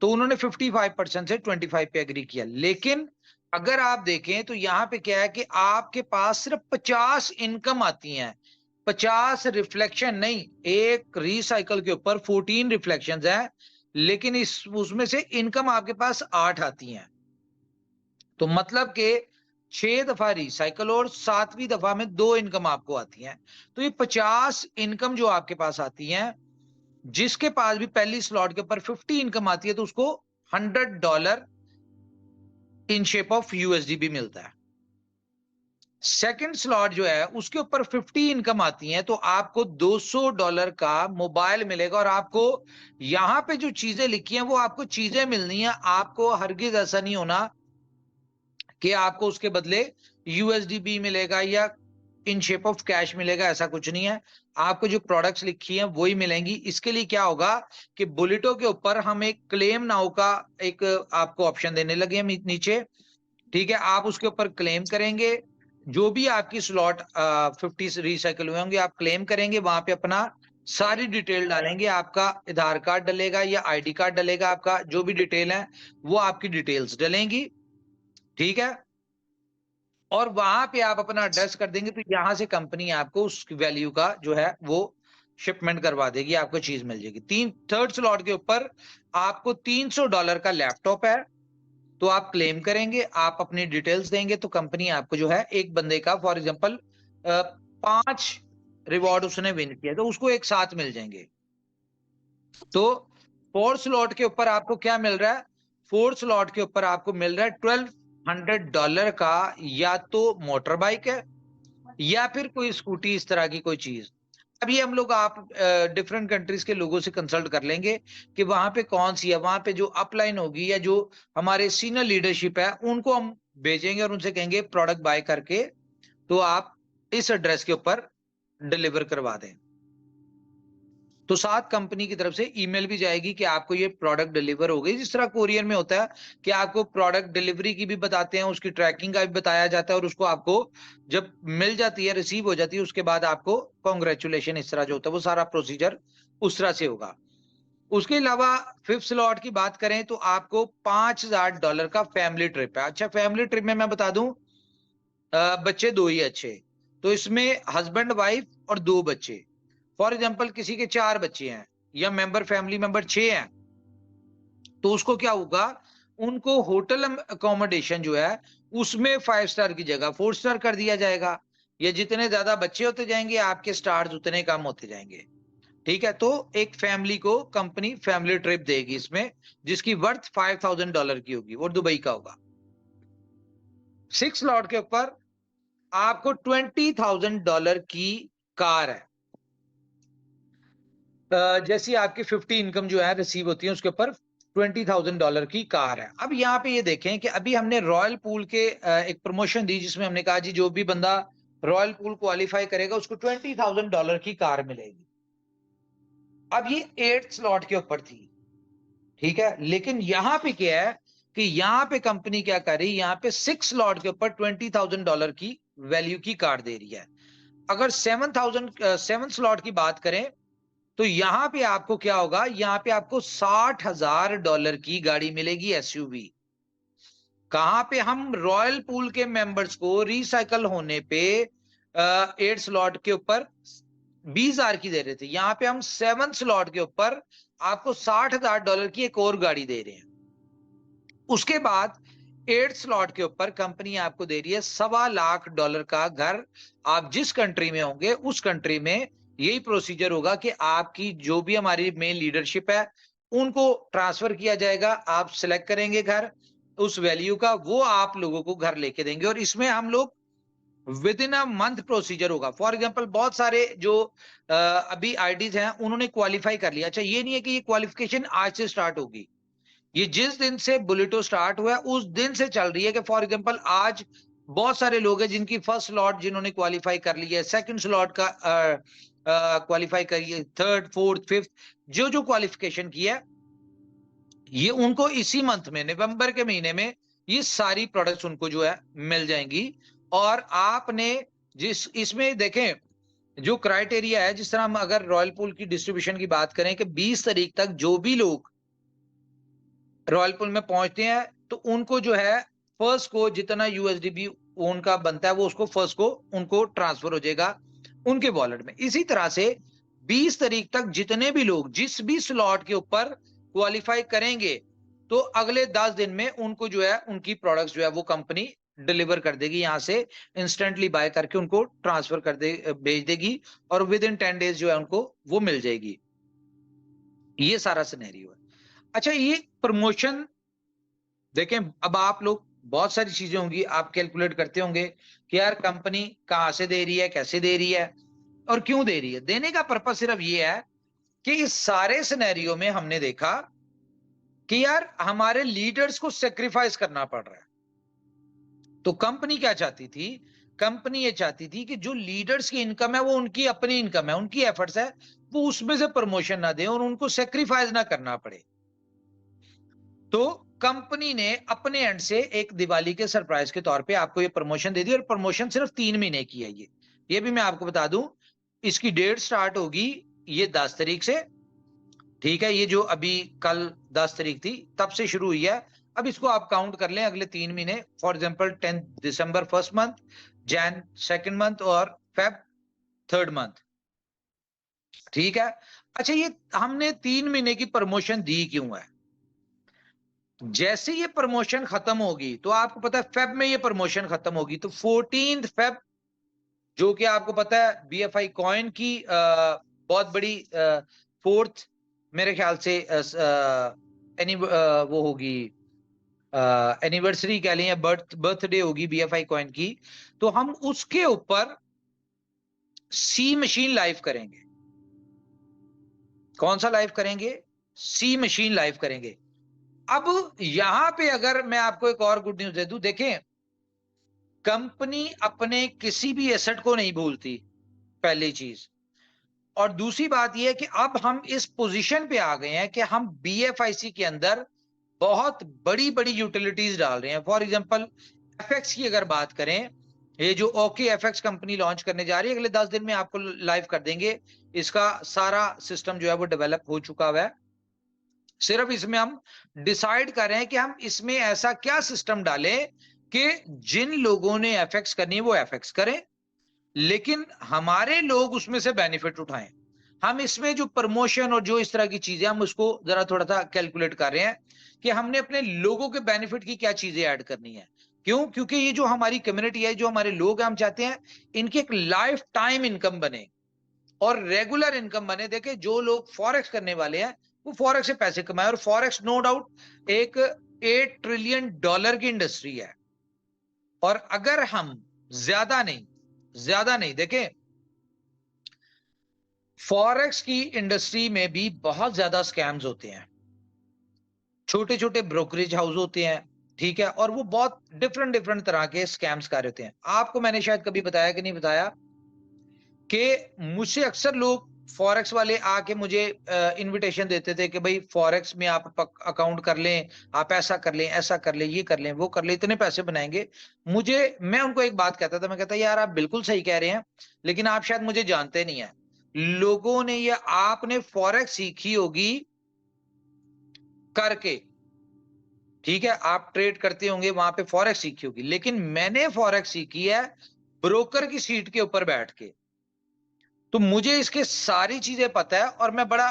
तो उन्होंने 55% से 25 पे एग्री किया। लेकिन अगर आप देखें तो यहाँ पे क्या है कि आपके पास सिर्फ 50 इनकम आती हैं, 50 रिफ्लेक्शन नहीं, एक रिसाइकल के ऊपर 14 रिफ्लेक्शंस हैं, लेकिन इस उसमें से इनकम आपके पास 8 आती हैं। तो मतलब के 6 दफा रिसाइकल और 7वीं दफा में 2 इनकम आपको आती हैं। तो ये 50 इनकम जो आपके पास आती हैं, जिसके पास भी पहली स्लॉट के ऊपर 50 इनकम आती है तो उसको $100 इन शेप ऑफ यूएसडी भी मिलता है। सेकंड स्लॉट जो है उसके ऊपर 50 इनकम आती है तो आपको $200 का मोबाइल मिलेगा, और आपको यहां पे जो चीजें लिखी हैं वो आपको चीजें मिलनी है। आपको हरगिज ऐसा नहीं होना कि आपको उसके बदले यूएसडी भी मिलेगा या इन शेप ऑफ कैश मिलेगा, ऐसा कुछ नहीं है। आपको जो प्रोडक्ट्स लिखी हैं वही मिलेंगी। इसके लिए क्या होगा कि बुलेटो के ऊपर हम एक क्लेम नाउ का एक आपको ऑप्शन देने लगे हैं नीचे, ठीक है। आप उसके ऊपर क्लेम करेंगे, जो भी आपकी स्लॉट 50 रिसाइकल हुए होंगे आप क्लेम करेंगे, वहां पे अपना सारी डिटेल डालेंगे, आपका आधार कार्ड डलेगा या आईडी कार्ड डलेगा, आपका जो भी डिटेल है वो आपकी डिटेल्स डलेंगी, ठीक है। और वहां पे आप अपना एड्रेस कर देंगे तो यहां से कंपनी आपको उस वैल्यू का जो है वो शिपमेंट करवा देगी, आपको चीज मिल जाएगी। थर्ड स्लॉट के ऊपर आपको $300 का लैपटॉप है तो आप क्लेम करेंगे, आप अपनी डिटेल्स देंगे तो कंपनी आपको जो है एक बंदे का फॉर एग्जांपल 5 रिवॉर्ड उसने विन किया तो उसको एक साथ मिल जाएंगे। तो फोर्थ स्लॉट के ऊपर आपको क्या मिल रहा है, फोर्थ स्लॉट के ऊपर आपको मिल रहा है $1200 का या तो मोटर बाइक है या फिर कोई स्कूटी, इस तरह की कोई चीज। अब ये हम लोग आप डिफरेंट कंट्रीज के लोगों से कंसल्ट कर लेंगे कि वहां पे कौन सी है, वहां पे जो अपलाइन होगी या जो हमारे सीनियर लीडरशिप है उनको हम भेजेंगे और उनसे कहेंगे प्रोडक्ट बाय करके तो आप इस एड्रेस के ऊपर डिलीवर करवा दें। तो साथ कंपनी की तरफ से ईमेल भी जाएगी कि आपको ये प्रोडक्ट डिलीवर हो गई, जिस तरह कोरियर में होता है कि आपको प्रोडक्ट डिलीवरी की भी बताते हैं, उसकी ट्रैकिंग का भी बताया जाता है, और उसको आपको जब मिल जाती है, रिसीव हो जाती है, उसके बाद आपको कॉन्ग्रेचुलेशन, इस तरह जो होता है वो सारा प्रोसीजर उस तरह से होगा। उसके अलावा फिफ्थ स्लॉट की बात करें तो आपको $5000 का फैमिली ट्रिप है। अच्छा, फैमिली ट्रिप में मैं बता दूं बच्चे 2 ही अच्छे, तो इसमें हस्बैंड वाइफ और 2 बच्चे। फॉर एग्जाम्पल किसी के 4 बच्चे हैं या फैमिली मेंबर 6 हैं तो उसको क्या होगा, उनको होटल अकोमोडेशन जो है उसमें 5 स्टार की जगह 4 स्टार कर दिया जाएगा। या जितने ज्यादा बच्चे होते जाएंगे आपके स्टार्स उतने कम होते जाएंगे, ठीक है। तो एक फैमिली को कंपनी फैमिली ट्रिप देगी इसमें, जिसकी वर्थ $5000 की होगी और दुबई का होगा। 6 स्लॉट के ऊपर आपको $20,000 की कार है। जैसी आपकी 50 इनकम जो है रिसीव होती है उसके ऊपर $20,000 की कार है। अब यहाँ पे ये देखें कि अभी हमने रॉयल पूल के एक प्रमोशन दी जिसमें हमने कहा जी जो भी बंदा रॉयल पूल क्वालिफाई करेगा उसको $20,000 की कार मिलेगी। अब ये 8th स्लॉट के ऊपर थी, ठीक है। लेकिन यहाँ पे क्या है कि यहाँ पे कंपनी क्या कर रही है, यहाँ पे 6 स्लॉट के ऊपर $20,000 की वैल्यू की कार दे रही है। अगर 7th स्लॉट की बात करें तो यहां पे आपको क्या होगा, यहां पे आपको $60,000 की गाड़ी मिलेगी एसयूवी। कहां पे, हम रॉयल पूल के मेंबर्स को रिसाइकल होने पे 8 स्लॉट के ऊपर 20,000 की दे रहे थे, यहां पे हम 7th स्लॉट के ऊपर आपको $60,000 की एक और गाड़ी दे रहे हैं। उसके बाद 8th स्लॉट के ऊपर कंपनी आपको दे रही है $2.25 का घर। आप जिस कंट्री में होंगे उस कंट्री में यही प्रोसीजर होगा कि आपकी जो भी हमारी मेन लीडरशिप है उनको ट्रांसफर किया जाएगा, आप सिलेक्ट करेंगे घर उस वैल्यू का, वो आप लोगों को घर लेके देंगे। और इसमें हम लोग with in a month procedure होगा। फॉर एग्जांपल बहुत सारे जो अभी आईडीज हैं उन्होंने क्वालिफाई कर लिया। अच्छा, ये नहीं है कि ये क्वालिफिकेशन आज से स्टार्ट होगी, ये जिस दिन से बुलेटो स्टार्ट हुआ है उस दिन से चल रही है। कि फॉर एग्जांपल आज बहुत सारे लोग हैं जिनकी फर्स्ट स्लॉट जिन्होंने क्वालिफाई कर लिया है, सेकंड स्लॉट का क्वालिफाई करिए, थर्ड, फोर्थ, फिफ्थ, जो जो क्वालिफिकेशन किया है ये उनको इसी मंथ में, नवंबर के महीने में ये सारी प्रोडक्ट्स उनको जो है मिल जाएंगी। और आपने जिस इसमें देखें जो क्राइटेरिया है, जिस तरह हम अगर रॉयल पूल की डिस्ट्रीब्यूशन की बात करें कि 20 तारीख तक जो भी लोग रॉयल पूल में पहुंचते हैं तो उनको जो है फर्स्ट को जितना यूएसडीबी उनका बनता है वो उसको फर्स्ट को उनको ट्रांसफर हो जाएगा उनके वॉलेट में। इसी तरह से 20 तारीख तक जितने भी लोग जिस भी स्लॉट के ऊपर क्वालिफाई करेंगे तो अगले 10 दिन में उनको जो है उनकी प्रोडक्ट्स जो है वो कंपनी डिलीवर कर देगी, यहां से इंस्टेंटली बाय करके उनको ट्रांसफर कर दे भेज देगी और विद इन 10 डेज जो है उनको वो मिल जाएगी। ये सारा सिनेरियो है। अच्छा, ये प्रमोशन देखें, अब आप लोग बहुत सारी चीजें होंगी, आप कैलकुलेट करते होंगे कि यार कंपनी कहां से दे रही है, कैसे दे रही है और क्यों दे रही है। देने का पर्पस सिर्फ ये है कि इस सारे सिनेरियो में हमने देखा कि यार हमारे लीडर्स को सेक्रीफाइस करना पड़ रहा है। तो कंपनी क्या चाहती थी? कंपनी ये चाहती थी कि जो लीडर्स की इनकम है वो उनकी अपनी इनकम है, उनकी एफर्ट्स है, वो उसमें से प्रमोशन ना दे और उनको सेक्रीफाइस ना करना पड़े। तो कंपनी ने अपने एंड से एक दिवाली के सरप्राइज के तौर पे आपको ये प्रमोशन दे दी और प्रमोशन सिर्फ 3 महीने की है। ये भी मैं आपको बता दूं, इसकी डेट स्टार्ट होगी ये 10 तारीख से, ठीक है। ये जो अभी कल 10 तारीख थी तब से शुरू हुई है। अब इसको आप काउंट कर लें अगले 3 महीने, for example 10 December first month, Jain second month और फेब थर्ड मंथ, ठीक है। अच्छा, ये हमने 3 महीने की प्रमोशन दी क्यों है? जैसे ये प्रमोशन खत्म होगी तो आपको पता है फेब में ये प्रमोशन खत्म होगी, तो 14 फेब जो कि आपको पता है बीएफआई कॉइन की बहुत बड़ी फोर्थ मेरे ख्याल से वो होगी एनिवर्सरी कह लें या बर्थडे होगी बीएफआई कॉइन की, तो हम उसके ऊपर सी मशीन लाइव करेंगे। कौन सा लाइव करेंगे? सी मशीन लाइव करेंगे। अब यहां पे अगर मैं आपको एक और गुड न्यूज दे दूं, देखें कंपनी अपने किसी भी एसेट को नहीं भूलती, पहली चीज। और दूसरी बात यह है कि अब हम इस पोजीशन पे आ गए हैं कि हम बीएफआईसी के अंदर बहुत बड़ी बड़ी यूटिलिटीज डाल रहे हैं। फॉर एग्जांपल एफएक्स की अगर बात करें, ये जो ओके एफएक्स कंपनी लॉन्च करने जा रही है, अगले 10 दिन में आपको लाइव कर देंगे। इसका सारा सिस्टम जो है वो डेवलप हो चुका हुआ है। सिर्फ इसमें हम डिसाइड कर रहे हैं कि हम इसमें ऐसा क्या सिस्टम डालें कि जिन लोगों ने एफएक्स करनी है वो एफएक्स करें, लेकिन हमारे लोग उसमें से बेनिफिट उठाएं। हम इसमें जो प्रमोशन और जो इस तरह की चीजें हम उसको जरा थोड़ा सा कैलकुलेट कर रहे हैं कि हमने अपने लोगों के बेनिफिट की क्या चीजें ऐड करनी है। क्यों? क्योंकि ये जो हमारी कम्युनिटी है, जो हमारे लोग हैं, हम चाहते हैं इनकी एक लाइफ टाइम इनकम बने और रेगुलर इनकम बने। देखे, जो लोग फॉरेक्स करने वाले हैं वो फॉरेक्स से पैसे कमाए, और फॉरेक्स नो डाउट एक $8 ट्रिलियन की इंडस्ट्री है। और अगर हम ज्यादा नहीं देखें, फॉरेक्स की इंडस्ट्री में भी बहुत ज्यादा स्कैम्स होते हैं, छोटे छोटे ब्रोकरेज हाउस होते हैं, ठीक है, और वो बहुत डिफरेंट तरह के स्कैम्स कर रहे होते हैं। आपको मैंने शायद कभी बताया कि नहीं बताया कि मुझसे अक्सर लोग फॉरेक्स वाले आके मुझे इनविटेशन देते थे कि भाई फॉरेक्स में आप अकाउंट कर लें, आप ऐसा कर लें, ऐसा कर लें, ये कर लें, वो कर लें, इतने पैसे बनाएंगे। मैं उनको एक बात कहता था, मैं कहता यार आप बिल्कुल सही कह रहे हैं, लेकिन आप शायद मुझे जानते नहीं है। लोगों ने ये आपने फॉरेक्स सीखी होगी करके, ठीक है, आप ट्रेड करते होंगे वहां पे फॉरेक्स सीखी होगी, लेकिन मैंने फॉरेक्स सीखी है ब्रोकर की सीट के ऊपर बैठ के। तो मुझे इसके सारी चीजें पता है और मैं बड़ा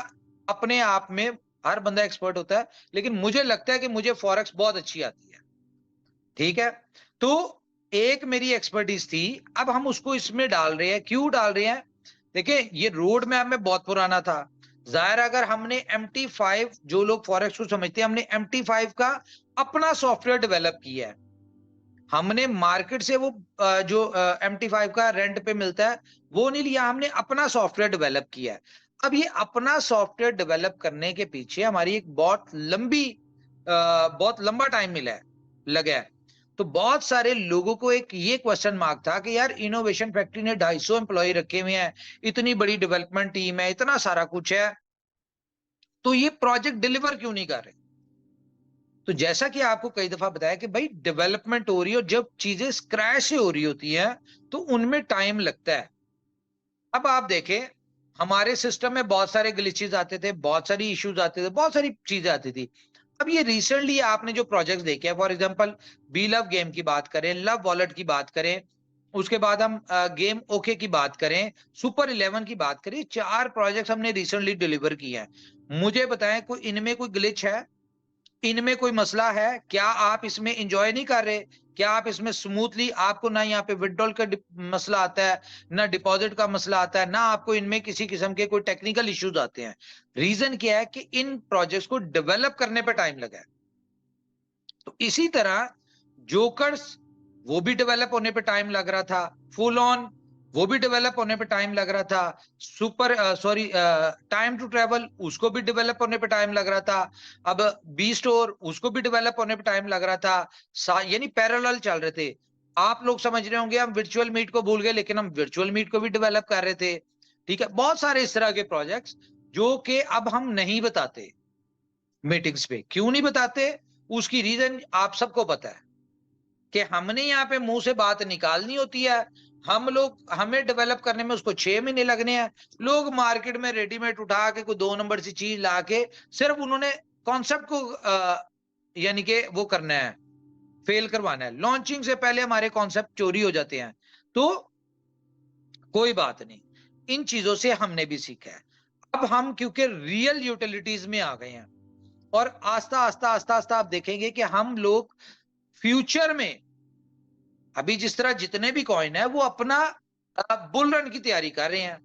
अपने आप में, हर बंदा एक्सपर्ट होता है, लेकिन मुझे लगता है कि मुझे फॉरेक्स बहुत अच्छी आती है, ठीक है। तो एक मेरी एक्सपर्टीज थी, अब हम उसको इसमें डाल रहे हैं। क्यों डाल रहे हैं? देखिए, ये रोड मैप में बहुत पुराना था। जाहिर अगर हमने MT5, जो लोग फॉरेक्स को समझते हैं, हमने MT5 का अपना सॉफ्टवेयर डेवलप किया है। हमने मार्केट से वो जो MT5 का रेंट पे मिलता है वो नहीं लिया, हमने अपना सॉफ्टवेयर डेवलप किया है। अब ये अपना सॉफ्टवेयर डेवलप करने के पीछे हमारी एक बहुत लंबा टाइम लगा है। तो बहुत सारे लोगों को एक ये क्वेश्चन मार्क था कि यार इनोवेशन फैक्ट्री ने 250 एम्प्लॉय रखे हुए हैं, इतनी बड़ी डेवलपमेंट टीम है, इतना सारा कुछ है, तो ये प्रोजेक्ट डिलीवर क्यों नहीं कर रहे? तो जैसा कि आपको कई दफा बताया कि भाई डेवलपमेंट हो रही है और जब चीजें स्क्रैच से हो रही होती हैं तो उनमें टाइम लगता है। अब आप देखें, हमारे सिस्टम में बहुत सारे ग्लिचेस आते थे, बहुत सारी इश्यूज आते थे, बहुत सारी चीजें आती थी। अब ये रिसेंटली आपने जो प्रोजेक्ट्स देखे हैं, for example be love game की बात करें, लव वॉलेट की बात करें, उसके बाद हम गेम ओके की बात करें, सुपर 11 की बात करें, 4 प्रोजेक्ट्स हमने रिसेंटली डिलीवर किए हैं। मुझे बताएं कोई इनमें कोई ग्लिच है, इनमें कोई मसला है? क्या आप इसमें एंजॉय नहीं कर रहे? क्या आप इसमें स्मूथली, आपको ना यहाँ पे विड्रॉल का मसला आता है, ना डिपॉजिट का मसला आता है, ना आपको इनमें किसी किस्म के कोई टेक्निकल इश्यूज आते हैं? रीजन क्या है कि इन प्रोजेक्ट्स को डेवलप करने पे टाइम लगा है। तो इसी तरह जोकर्स, वो भी डेवलप होने पे टाइम लग रहा था, फुल ऑन वो भी डेवलप होने पे टाइम लग रहा था, सुपर टाइम टू ट्रेवल उसको भी डेवलप होने पे टाइम लग रहा था, अब बी स्टोर उसको भी डेवलप होने पे टाइम लग रहा था, यानी पैरेलल चल रहे थे। आप लोग समझ रहे होंगे हम वर्चुअल मीट को भूल गए, लेकिन हम वर्चुअल मीट को भी डेवलप कर रहे थे। ठीक है, बहुत सारे इस तरह के प्रोजेक्ट्स जो कि अब हम नहीं बताते मीटिंग्स पे। क्यों नहीं बताते? उसकी रीजन आप सबको पता है कि हमने यहाँ पे मुंह से बात निकालनी होती है। हम लोग, हमें डेवलप करने में उसको 6 महीने लगने हैं। लोग मार्केट में रेडीमेड उठा के कोई 2 नंबर सी चीज ला के सिर्फ उन्होंने कॉन्सेप्ट को यानी कि वो करना है, फेल करवाना है। लॉन्चिंग से पहले हमारे कॉन्सेप्ट चोरी हो जाते हैं। तो कोई बात नहीं, इन चीजों से हमने भी सीखा है। अब हम क्योंकि रियल यूटिलिटीज में आ गए हैं और आस्ता आस्ता आस्ता आस्ता आप देखेंगे कि हम लोग फ्यूचर में, अभी जिस तरह जितने भी कॉइन है वो अपना बुल रन की तैयारी कर रहे हैं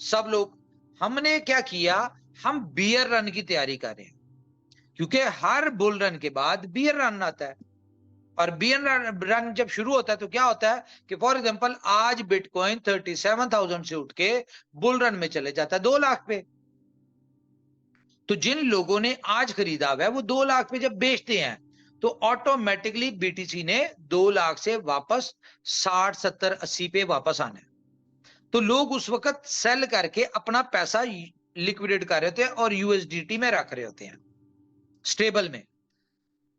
सब लोग। हमने क्या किया, हम बियर रन की तैयारी कर रहे हैं, क्योंकि हर बुल रन के बाद बियर रन आता है। और बियर रन जब शुरू होता है तो क्या होता है कि फॉर एग्जांपल आज बिटकॉइन 37,000 से उठ के बुल रन में चले जाता है 2 लाख पे। तो जिन लोगों ने आज खरीदा हुआ है वो 2 लाख पे जब बेचते हैं तो ऑटोमेटिकली बीटीसी ने 2 लाख से वापस 60, 70, 80 पे वापस आना है। तो लोग उस वक्त सेल करके अपना पैसा लिक्विडेट कर रहे होते हैं और यूएसडीटी में रख रहे होते हैं, स्टेबल में।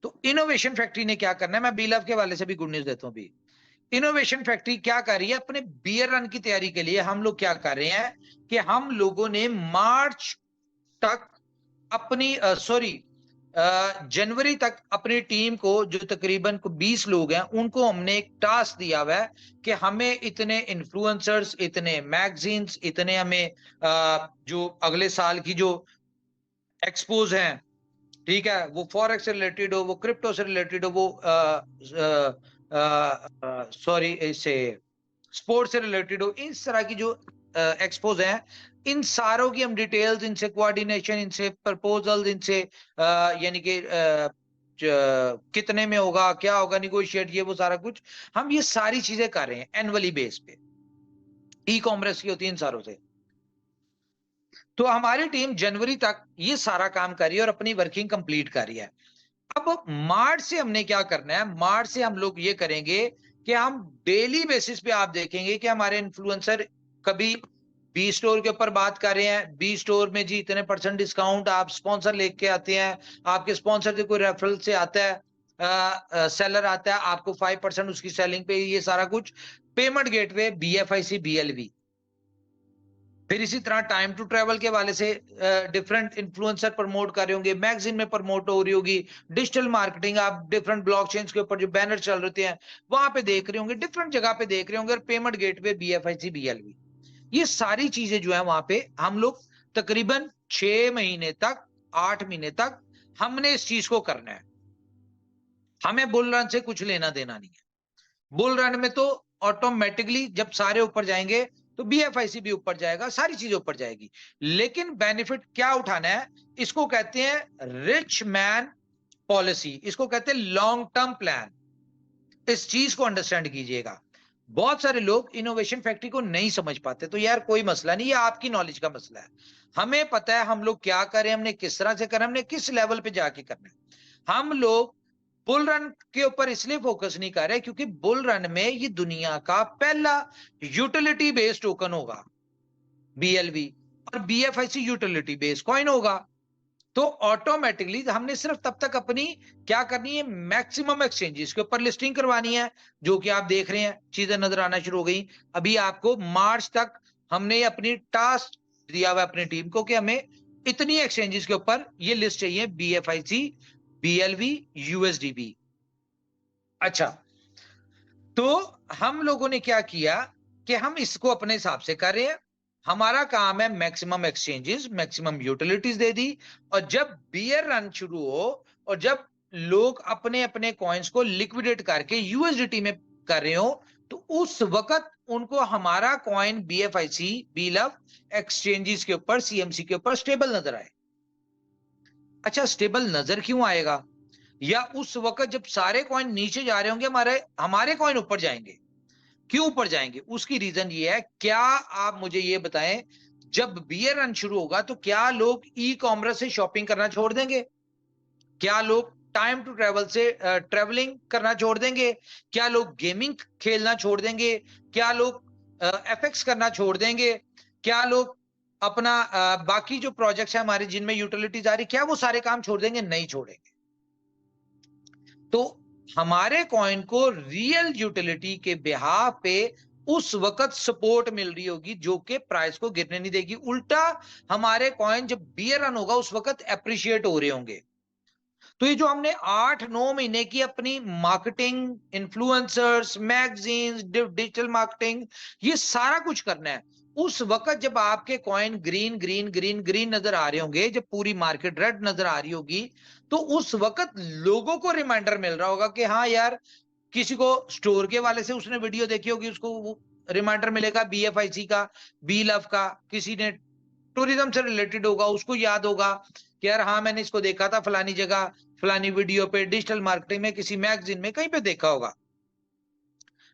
तो इनोवेशन फैक्ट्री ने क्या करना है, मैं बीलव के वाले से भी गुड न्यूज देता हूं। भी इनोवेशन फैक्ट्री क्या कर रही है, अपने बियर रन की तैयारी के लिए हम लोग क्या कर रहे हैं कि हम लोगों ने मार्च तक अपनी जनवरी तक अपनी टीम को, जो तकरीबन 20 लोग हैं, उनको हमने एक टास्क दिया हुआ है कि हमें इतने इन्फ्लुएंसर्स, इतने मैगजीन्स, इतने हमें जो अगले साल की जो एक्सपोज हैं, ठीक है, वो फॉरेक्स से रिलेटेड हो, वो क्रिप्टो से रिलेटेड हो, वो इससे स्पोर्ट्स से रिलेटेड हो, इस तरह की जो एक्सपोज हैं, इन सारों की हम डिटेल्स, इनसे कोऑर्डिनेशन, इनसे प्रपोजल, इनसे यानी कि कितने में होगा, क्या होगा, निगोशिएट, ये वो सारा कुछ हम ये सारी चीजें कर रहे हैं एनुअली बेस पे। ई कॉमर्स की होती है इन सारों से। तो हमारी टीम जनवरी तक ये सारा काम कर रही है और अपनी वर्किंग कंप्लीट कर रही है। अब मार्च से हमने क्या करना है, मार्च से हम लोग ये करेंगे कि हम डेली बेसिस पे आप देखेंगे कि हमारे इन्फ्लुएंसर कभी बी स्टोर के ऊपर बात कर रहे हैं, बी स्टोर में जी इतने % डिस्काउंट, आप स्पॉन्सर लेके आते हैं, आपके स्पॉन्सर से कोई रेफरल से आता है, सेलर आता है, आपको 5% उसकी सेलिंग पे, ये सारा कुछ पेमेंट गेटवे, BFIC, BLV। फिर इसी तरह टाइम टू ट्रेवल के वाले से डिफरेंट इन्फ्लुएंसर प्रमोट कर रहे होंगे, मैगजीन में प्रमोट हो रही होगी, डिजिटल मार्केटिंग, आप डिफरेंट ब्लॉकचेन्स के ऊपर जो बैनर चल रहे हैं वहां पे देख रहे होंगे, डिफरेंट जगह पे देख रहे होंगे, और पेमेंट गेटवे, BFIC, BLV, ये सारी चीजें जो है वहां पे हम लोग तकरीबन 6 महीने तक, 8 महीने तक हमने इस चीज को करना है। हमें बुल रन से कुछ लेना देना नहीं है। बुल रन में तो ऑटोमेटिकली जब सारे ऊपर जाएंगे तो BFIC भी ऊपर जाएगा, सारी चीजें ऊपर जाएगी। लेकिन बेनिफिट क्या उठाना है, इसको कहते हैं रिच मैन पॉलिसी, इसको कहते हैं लॉन्ग टर्म प्लान। इस चीज को अंडरस्टैंड कीजिएगा। बहुत सारे लोग इनोवेशन फैक्ट्री को नहीं समझ पाते। तो यार कोई मसला नहीं, ये आपकी नॉलेज का मसला है। हमें पता है हम लोग क्या करें, हमने किस तरह से करना, हमने किस लेवल पे जाके करना है। हम लोग बुल रन के ऊपर इसलिए फोकस नहीं कर रहे क्योंकि बुल रन में ये दुनिया का पहला यूटिलिटी बेस्ड टोकन होगा BLV, और BFIC यूटिलिटी बेस्ड कॉइन होगा। तो ऑटोमेटिकली हमने सिर्फ तब तक अपनी क्या करनी है, मैक्सिमम एक्सचेंजेस के ऊपर लिस्टिंग करवानी है, जो कि आप देख रहे हैं चीजें नजर आना शुरू हो गई। अभी आपको मार्च तक हमने अपनी टास्क दिया हुआ अपनी टीम को कि हमें इतनी एक्सचेंजेस के ऊपर ये लिस्ट चाहिए, BFIC, BLV, USDB। अच्छा, तो हम लोगों ने क्या किया कि हम इसको अपने हिसाब से कर रहे हैं। हमारा काम है मैक्सिमम एक्सचेंजेस, मैक्सिमम यूटिलिटीज दे दी, और जब बियर रन शुरू हो और जब लोग अपने अपने कॉइन्स को लिक्विडेट करके USDT में कर रहे हो, तो उस वक्त उनको हमारा कॉइन BFIC, BLV एक्सचेंजेस के ऊपर, CMC के ऊपर स्टेबल नजर आए। अच्छा, स्टेबल नजर क्यों आएगा? या उस वक्त जब सारे कॉइन नीचे जा रहे होंगे, हमारे कॉइन ऊपर जाएंगे। क्यों ऊपर जाएंगे? उसकी रीजन ये है, क्या आप मुझे ये बताएं, जब बियर रन शुरू होगा तो क्या लोग ई-कॉमर्स से शॉपिंग करना छोड़ देंगे? क्या लोग टाइम टू ट्रेवल से ट्रेवलिंग करना छोड़ देंगे? क्या लोग गेमिंग खेलना छोड़ देंगे? क्या लोग FX करना छोड़ देंगे? क्या लोग अपना बाकी जो प्रोजेक्ट्स है हमारे जिनमें यूटिलिटीज आ रही, क्या वो सारे काम छोड़ देंगे? नहीं छोड़ेंगे। तो हमारे कॉइन को रियल यूटिलिटी के बिहाफ पे उस वक्त सपोर्ट मिल रही होगी, जो कि प्राइस को गिरने नहीं देगी। उल्टा हमारे कॉइन जब बियर रन होगा उस वक्त एप्रिशिएट हो रहे होंगे। तो ये जो हमने 8-9 महीने की अपनी marketing, influencers, magazines, digital marketing, ये सारा कुछ करना है, उस वक्त जब आपके coin green green green green नजर आ रहे होंगे, जब पूरी मार्केट रेड नजर आ रही होगी, तो उस वक्त लोगों को रिमाइंडर मिल रहा होगा कि हाँ यार, किसी को स्टोर के वाले से उसने वीडियो देखी होगी, उसको रिमाइंडर मिलेगा BFIC का, BLV का। किसी ने टूरिज्म से रिलेटेड होगा, उसको याद होगा कि यार हाँ, मैंने इसको देखा था फलानी जगह, फलानी वीडियो पे, डिजिटल मार्केटिंग में, किसी मैगजीन में, कहीं पे देखा होगा।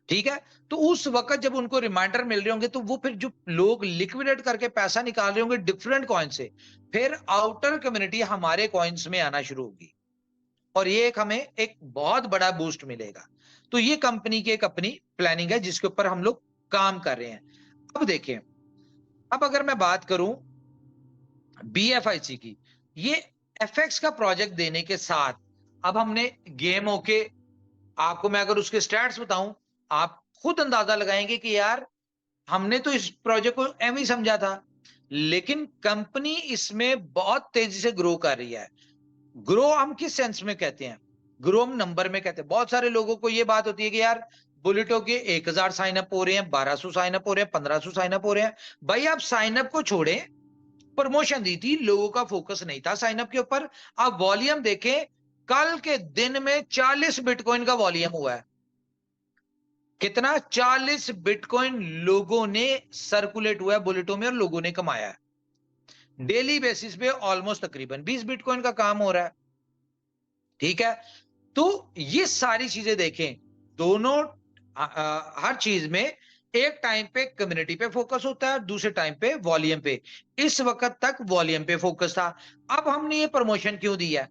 ठीक है, तो उस वक्त जब उनको रिमाइंडर मिल रहे होंगे, तो वो फिर जो लोग लिक्विडेट करके पैसा निकाल रहे होंगे डिफरेंट कॉइन से, फिर आउटर कम्युनिटी हमारे कॉइन्स में आना शुरू होगी, और ये हमें एक बहुत बड़ा बूस्ट मिलेगा। तो ये कंपनी की एक अपनी प्लानिंग है जिसके ऊपर हम लोग काम कर रहे हैं। अब देखें, अब अगर मैं बात करूं BFIC की, ये FX का प्रोजेक्ट देने के साथ अब हमने गेम होके, आपको मैं अगर उसके स्टैट्स बताऊं, आप खुद अंदाजा लगाएंगे कि यार हमने तो इस प्रोजेक्ट को एम ही समझा था, लेकिन कंपनी इसमें बहुत तेजी से ग्रो कर रही है। ग्रो हम किस सेंस में कहते हैं? ग्रो हम नंबर में कहते हैं। बहुत सारे लोगों को ये बात होती है कि यार बुलेटो के 1000 साइन अप हो रहे हैं, 1200 साइन अप हो रहे हैं, 1500 साइन अप हो रहे हैं। भाई आप साइन अप को छोड़ें, प्रमोशन दी थी, लोगों का फोकस नहीं था साइन अप के ऊपर। आप वॉल्यूम देखें, कल के दिन में 40 बिटकॉइन का वॉल्यूम हुआ है। कितना? 40 बिटकॉइन लोगों ने सर्कुलेट हुआ है बुलेटों में, और लोगों ने कमाया है। डेली बेसिस पे ऑलमोस्ट तकरीबन 20 बिटकॉइन का काम हो रहा है। ठीक है, तो ये सारी चीजें देखें, दोनों हर चीज में एक टाइम पे कम्युनिटी पे फोकस होता है, दूसरे टाइम पे वॉल्यूम पे। इस वक्त तक वॉल्यूम पे फोकस था। अब हमने ये प्रमोशन क्यों दिया,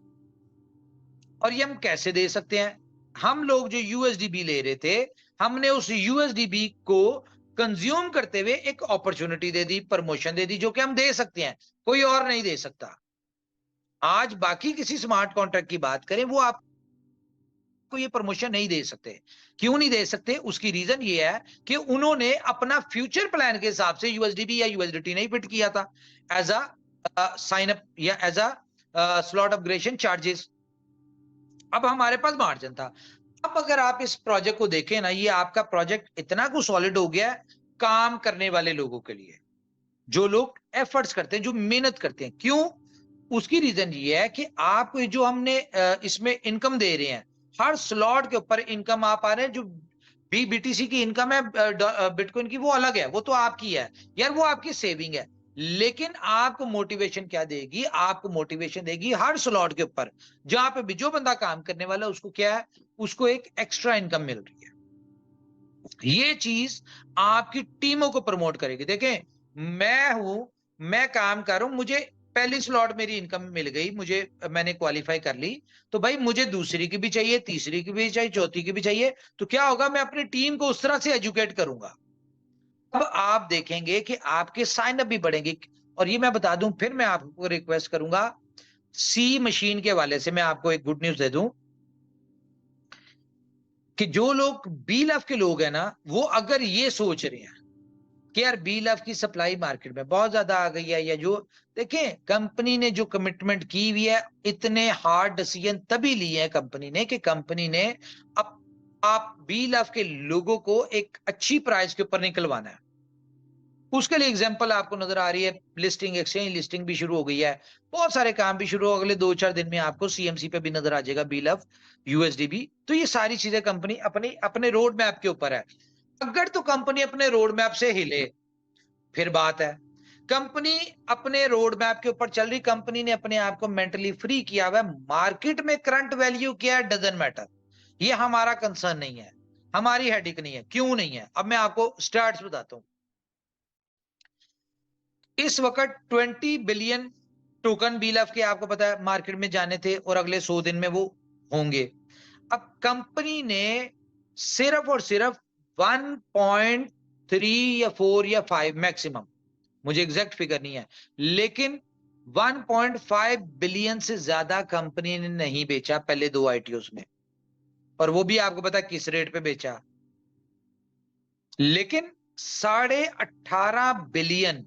और ये हम कैसे दे सकते हैं? हम लोग जो USDB ले रहे थे, हमने उस USDB को कंज्यूम करते हुए एक अपॉर्चुनिटी दे दी, प्रमोशन दे दी, जो कि हम दे सकते हैं, कोई और नहीं दे सकता। आज बाकी किसी स्मार्ट कॉन्ट्रैक्ट की बात करें, वो आपको ये प्रमोशन नहीं दे सकते। क्यों नहीं दे सकते? उसकी रीजन ये है कि उन्होंने अपना फ्यूचर प्लान के हिसाब से USDB या USDT नहीं फिट किया था एज अ साइन अप या as a slot upgradation charges. अब हमारे पास मार्जिन था। अब अगर आप इस प्रोजेक्ट को देखें ना, ये आपका प्रोजेक्ट इतना कुछ सॉलिड हो गया है काम करने वाले लोगों के लिए, जो लोग एफर्ट्स करते हैं, जो मेहनत करते हैं। क्यों? उसकी रीजन ये है कि आपको जो हमने इसमें इनकम दे रहे हैं, हर स्लॉट के ऊपर इनकम आप आ रहे हैं। जो BTC की इनकम है बिटकॉइन की, वो अलग है, वो तो आपकी है यार, वो आपकी सेविंग है। लेकिन आपको मोटिवेशन क्या देगी? आपको मोटिवेशन देगी हर स्लॉट के ऊपर जहां पे भी जो बंदा काम करने वाला है, उसको क्या है? उसको एक एक्स्ट्रा इनकम मिल रही है। ये चीज आपकी टीमों को प्रमोट करेगी। देखें, मैं काम कर रहा हूं, मुझे पहली स्लॉट मेरी इनकम मिल गई, मैंने क्वालिफाई कर ली, तो भाई मुझे दूसरी की भी चाहिए, तीसरी की भी चाहिए, चौथी की भी चाहिए। तो क्या होगा? मैं अपनी टीम को उस तरह से एजुकेट करूंगा। अब आप देखेंगे कि आपके साइन अप भी बढ़ेंगे। और ये मैं बता दूं, फिर मैं आपको रिक्वेस्ट करूंगा, सी मशीन के हवाले से मैं आपको एक गुड न्यूज दे दूं कि जो लोग बी लव के लोग हैं ना, वो अगर ये सोच रहे हैं कि यार बी लव की सप्लाई मार्केट में बहुत ज्यादा आ गई है, या जो देखें कंपनी ने जो कमिटमेंट की हुई है, इतने हार्ड डिसीजन तभी लिए हैं कंपनी ने कि कंपनी ने अब आप बी लव के लोगों को एक अच्छी प्राइस के ऊपर निकलवाना है। उसके लिए एग्जांपल आपको नजर आ रही है, लिस्टिंग, एक्सचेंज लिस्टिंग भी शुरू हो गई है, बहुत सारे काम भी शुरू हो, अगले 2-4 दिन में आपको सीएमसी पे भी नजर आ जाएगा बी लव यूएसडी भी। तो ये सारी चीजें कंपनी अपने रोड मैप के ऊपर है। अगर तो कंपनी अपने रोड मैप से हिले फिर बात है, कंपनी अपने रोड मैप के ऊपर चल रही, कंपनी ने अपने आप को मेंटली फ्री किया हुआ है, मार्केट में करंट वैल्यू क्या है डजंट मैटर, ये हमारा कंसर्न नहीं है, हमारी हेडेक नहीं है। क्यों नहीं है? अब मैं आपको स्टार्ट्स बताता हूं। इस वक्त 20 बिलियन टोकन बी लव के आपको पता है मार्केट में जाने थे, और अगले 100 दिन में वो होंगे। अब कंपनी ने सिर्फ और सिर्फ 1.3 या 4 या 5 मैक्सिमम, मुझे एग्जैक्ट फिगर नहीं है, लेकिन 1.5 बिलियन से ज्यादा कंपनी ने नहीं बेचा पहले 2 आईटीओस में, और वो भी आपको पता है किस रेट पे बेचा। लेकिन 18.5 बिलियन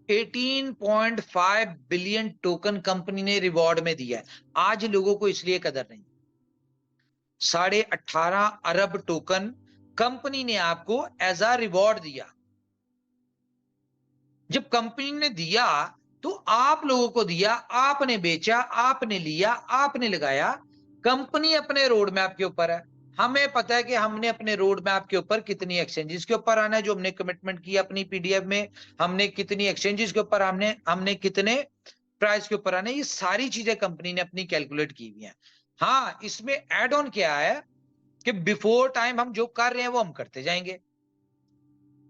18.5 बिलियन टोकन कंपनी ने रिवॉर्ड में दिया है। आज लोगों को इसलिए कदर नहीं। 18.5 अरब टोकन कंपनी ने आपको एज अ रिवॉर्ड दिया। जब कंपनी ने दिया तो आप लोगों को दिया, आपने बेचा, आपने लिया, आपने लगाया। कंपनी अपने रोड मैप के ऊपर है, हमें पता है कि हमने अपने रोड मैप के ऊपर कितनी एक्सचेंजेस के ऊपर आना है, जो हमने कमिटमेंट की अपनी पीडीएफ में, हमने कितनी एक्सचेंजेस के ऊपर हमने कितने प्राइस के ऊपर आना है, ये सारी चीजें कंपनी ने अपनी कैलकुलेट की हुई है। हाँ, इसमें एड ऑन क्या है कि बिफोर टाइम हम जो कर रहे हैं वो हम करते जाएंगे।